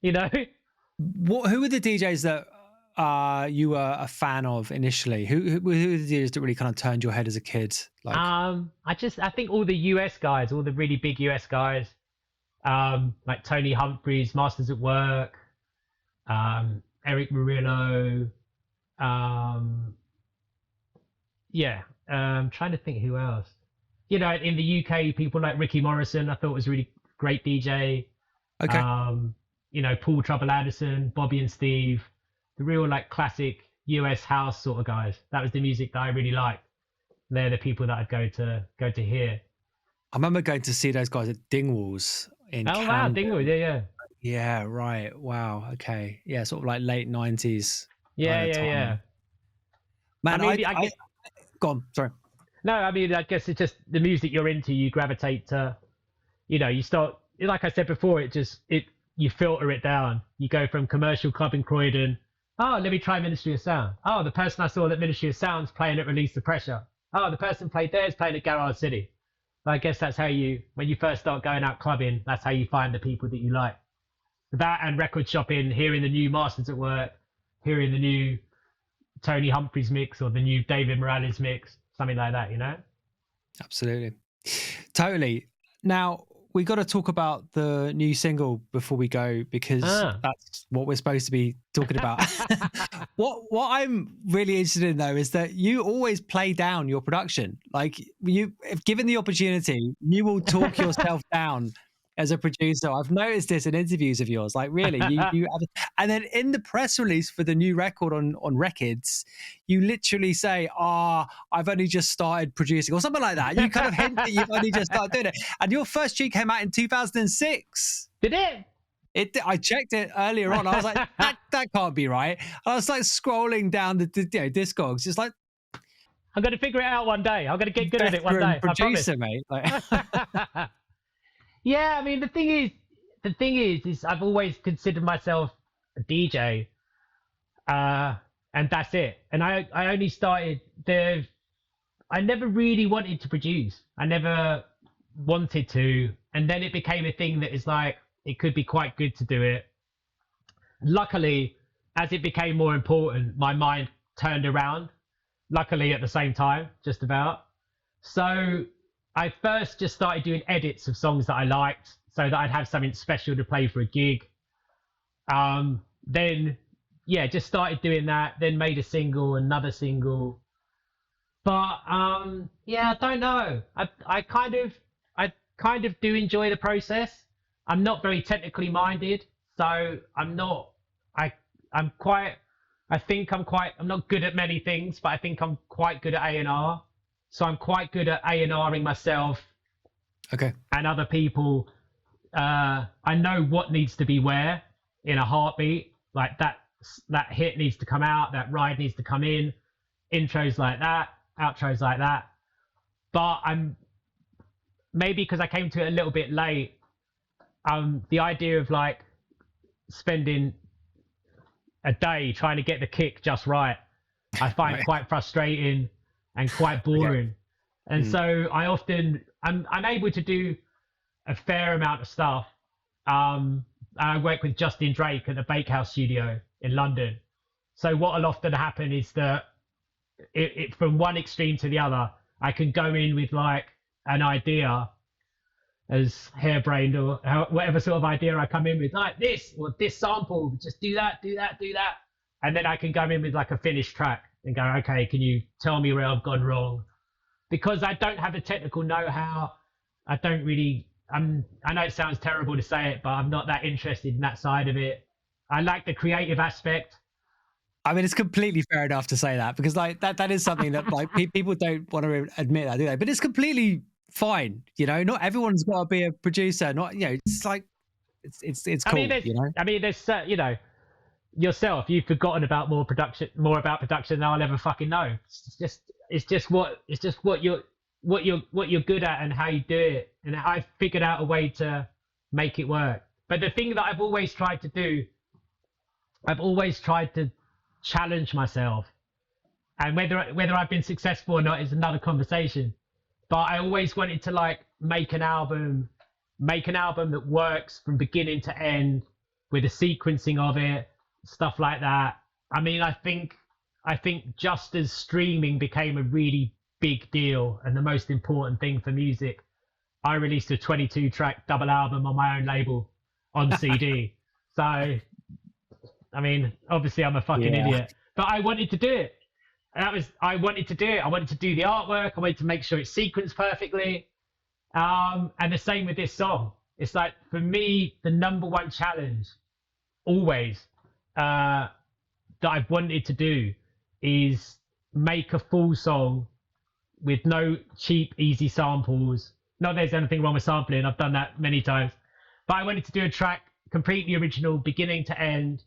Who are the DJs that you were a fan of initially? Who were the DJs that really kind of turned your head as a kid? Like, I think all the US guys, all the really big US guys, like Tony Humphries, Masters at Work, Eric Murillo, I'm trying to think who else. In the UK, people like Ricky Morrison, I thought was a really great DJ. Okay. Paul Trouble Anderson, Bobby and Steve, the real like classic US house sort of guys. That was the music that I really liked. They're the people that I'd go to hear. I remember going to see those guys at Dingwalls in Camden. Wow, Dingwalls, yeah. Yeah, right. Wow. Okay. Yeah, sort of like late 90s. Yeah. Man, go on. Sorry. No, I guess it's just the music you're into, you gravitate to, you start, like I said before, you filter it down. You go from commercial club in Croydon. Oh, let me try Ministry of Sound. Oh, the person I saw at Ministry of Sound's playing at Release the Pressure. Oh, the person played there is playing at Garage City. I guess that's how when you first start going out clubbing, that's how you find the people that you like. That and record shopping, hearing the new Masters at Work, hearing the new Tony Humphries mix or the new David Morales mix, something like that, Absolutely. Totally. Now, we got to talk about the new single before we go, because that's what we're supposed to be talking about. What I'm really interested in, though, is that you always play down your production. Like, if given the opportunity, you will talk yourself down as a producer. I've noticed this in interviews of yours. Like, really, you have, and then in the press release for the new record on Records, you literally say, I've only just started producing, or something like that. You kind of hint that you've only just started doing it. And your first tune came out in 2006. Did it? I checked it earlier on. I was like, that can't be right. And I was like scrolling down the Discogs, just like, I'm going to figure it out one day. I'm going to get good at it one day. Producer, mate. Like, yeah, I mean, the thing is I've always considered myself a DJ, and that's it. And I only started I never really wanted to produce. I never wanted to, and then it became a thing that is like, it could be quite good to do it. Luckily, as it became more important, my mind turned around. Luckily, at the same time, just about. So I first just started doing edits of songs that I liked, so that I'd have something special to play for a gig. Then, yeah, just started doing that. Then made a single, another single. But yeah, I don't know. I kind of do enjoy the process. I'm not very technically minded, so I'm not not good at many things, but I think I'm quite good at A&R. So I'm quite good at A&Ring myself. Okay. And other people. I know what needs to be where in a heartbeat. Like that hit needs to come out, that ride needs to come in, intros like that, outros like that. But maybe because I came to it a little bit late, the idea of like spending a day trying to get the kick just right, I find quite frustrating and quite boring. Okay. And so I'm able to do a fair amount of stuff. I work with Justin Drake at the Bakehouse studio in London. So what will often happen is that it from one extreme to the other, I can go in with like an idea as harebrained or whatever sort of idea I come in with, like this or this sample, just do that. And then I can go in with like a finished track and go, okay, can you tell me where I've gone wrong? Because I don't have the technical know-how. I know it sounds terrible to say it, but I'm not that interested in that side of it. I like the creative aspect. I mean, it's completely fair enough to say that, because like that is something that like people don't want to admit that, do they? But it's completely fine, not everyone's got to be a producer, not, it's like it's cool. I mean there's yourself, you've forgotten about more about production than I'll ever fucking know. It's just what you're good at and how you do it, and I figured out a way to make it work. But the thing that I've always tried to do, I've always tried to challenge myself, and whether I've been successful or not is another conversation. But I always wanted to like make an album that works from beginning to end, with the sequencing of it, stuff like that. I mean, I think just as streaming became a really big deal and the most important thing for music, I released a 22-track double album on my own label on CD. So, I mean, obviously I'm a fucking idiot, but I wanted to do it. I wanted to do it. I wanted to do the artwork. I wanted to make sure it's sequenced perfectly. And the same with this song. It's like, for me, the number one challenge always that I've wanted to do is make a full song with no cheap, easy samples. Not that there's anything wrong with sampling. I've done that many times. But I wanted to do a track completely original, beginning to end,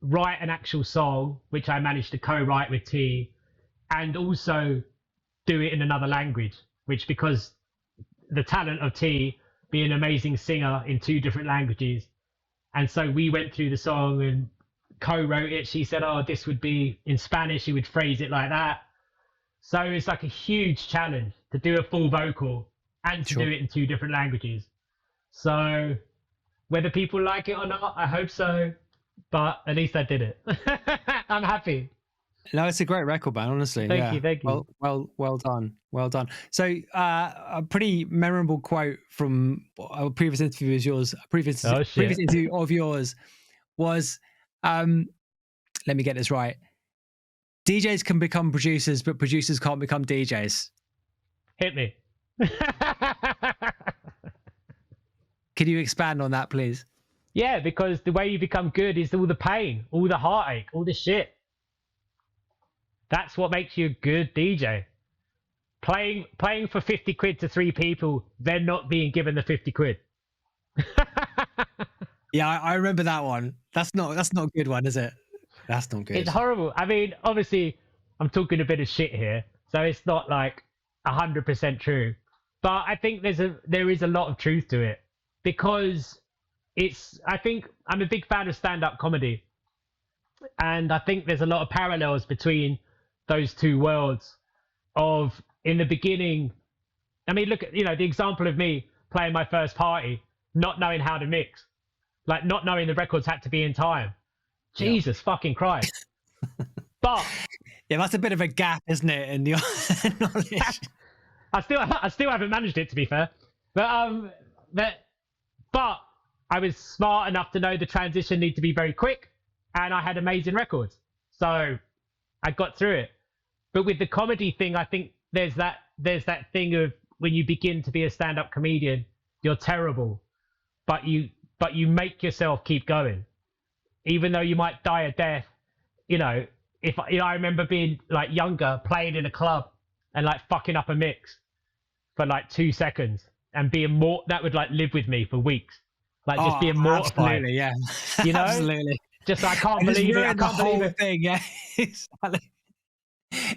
write an actual song, which I managed to co-write with T, and also do it in another language, which, because the talent of T, being an amazing singer in 2 different languages. And so we went through the song and co-wrote it. She said, this would be in Spanish. She would phrase it like that. So it's like a huge challenge to do a full vocal and to do it in 2 different languages. So whether people like it or not, I hope so. But at least I did it. I'm happy. No, it's a great record, man. Honestly, thank you. Well done. So, a pretty memorable quote from a previous interview of yours. Previous interview of yours was, let me get this right. DJs can become producers, but producers can't become DJs. Hit me. Can you expand on that, please? Yeah, because the way you become good is all the pain, all the heartache, all the shit. That's what makes you a good DJ. Playing for 50 quid to 3 people, then not being given the 50 quid. Yeah, I remember that one. That's not a good one, is it? That's not good. It's horrible. I mean, obviously, I'm talking a bit of shit here, so it's not like 100% true. But I think there is a lot of truth to it, because I think I'm a big fan of stand-up comedy, and I think there's a lot of parallels between those two worlds. Of in the beginning, I mean, look at the example of me playing my first party, not knowing how to mix, like not knowing the records had to be in time. Jesus fucking Christ! But yeah, that's a bit of a gap, isn't it, in your knowledge? I still haven't managed it, to be fair. But I was smart enough to know the transition needed to be very quick, and I had amazing records, so I got through it. But with the comedy thing, I think there's that thing of when you begin to be a stand-up comedian, you're terrible, but you make yourself keep going, even though you might die a death. I remember being like younger, playing in a club and like fucking up a mix for like 2 seconds and being more, that would like live with me for weeks. Like just being mortified. Absolutely, yeah. Absolutely. Just I can't believe it. I can't believe it. Thing, yeah. Exactly.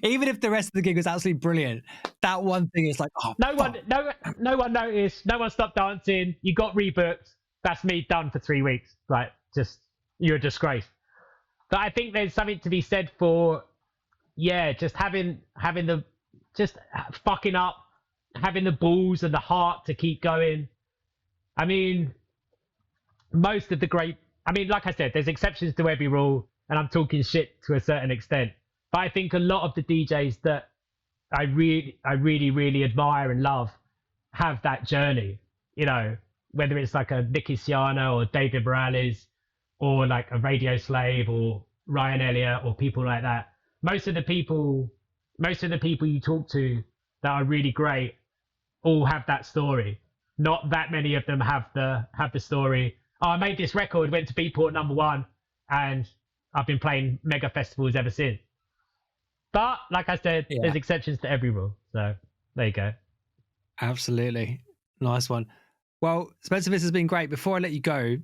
Even if the rest of the gig was absolutely brilliant, that one thing is like, no one noticed. No one stopped dancing. You got rebooked. That's me done for 3 weeks. Like, just you're a disgrace. But I think there's something to be said for, just having just fucking up, having the balls and the heart to keep going. I mean, most of the great. I mean, like I said, there's exceptions to every rule, and I'm talking shit to a certain extent. But I think a lot of the DJs that I really admire and love have that journey, whether it's like a Nicky Siano or David Morales or like a Radio Slave or Ryan Elliott or people like that. Most of the people you talk to that are really great all have that story. Not that many of them have the story. Oh, I made this record, went to Beatport #1, and I've been playing mega festivals ever since. But like I said, there's exceptions to every rule. So there you go. Absolutely. Nice one. Well, Spencer, this has been great. Before I let you go,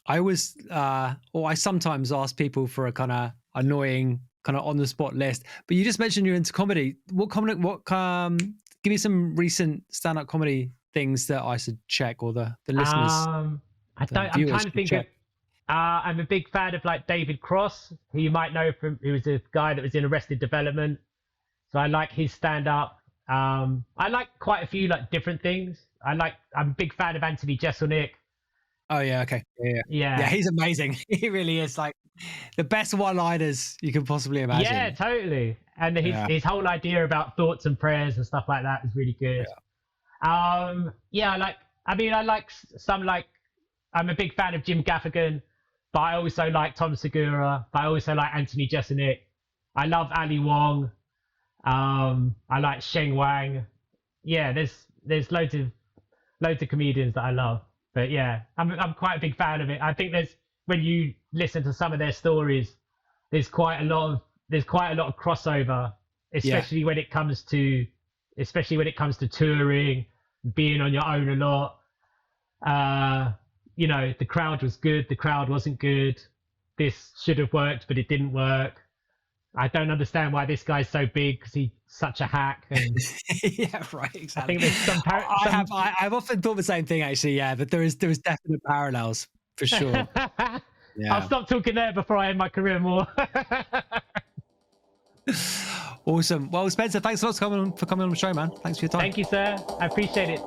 I sometimes ask people for a kind of annoying, kind of on the spot list, but you just mentioned you're into comedy. Give me some recent stand-up comedy things that I should check, or the listeners. I'm trying to think of. I'm a big fan of like David Cross, who you might know from, he was a guy that was in Arrested Development. So I like his stand-up. I like quite a few like different things. I'm a big fan of Anthony Jeselnik. Oh yeah, okay. Yeah, he's amazing. He really is like the best one-liners you can possibly imagine. Yeah, totally. And his whole idea about thoughts and prayers and stuff like that is really good. I'm a big fan of Jim Gaffigan, but I also like Tom Segura. But I also like Anthony Jeselnik. I love Ali Wong. I like Sheng Wang. Yeah, there's loads of comedians that I love. But yeah, I'm quite a big fan of it. I think when you listen to some of their stories, there's quite a lot of crossover, especially when it comes to touring, being on your own a lot. The crowd was good, the crowd wasn't good. This should have worked, but it didn't work. I don't understand why this guy's so big because he's such a hack. And yeah, right. Exactly. I think there's I've often thought the same thing, actually. Yeah, but there is definite parallels for sure. Yeah. I'll stop talking there before I end my career more. Awesome. Well, Spencer, thanks a lot for coming on the show, man. Thanks for your time. Thank you, sir. I appreciate it.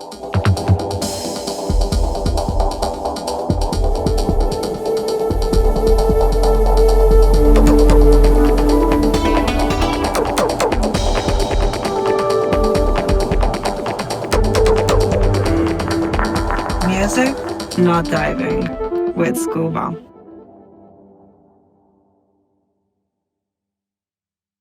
Music, not diving, with Scuba.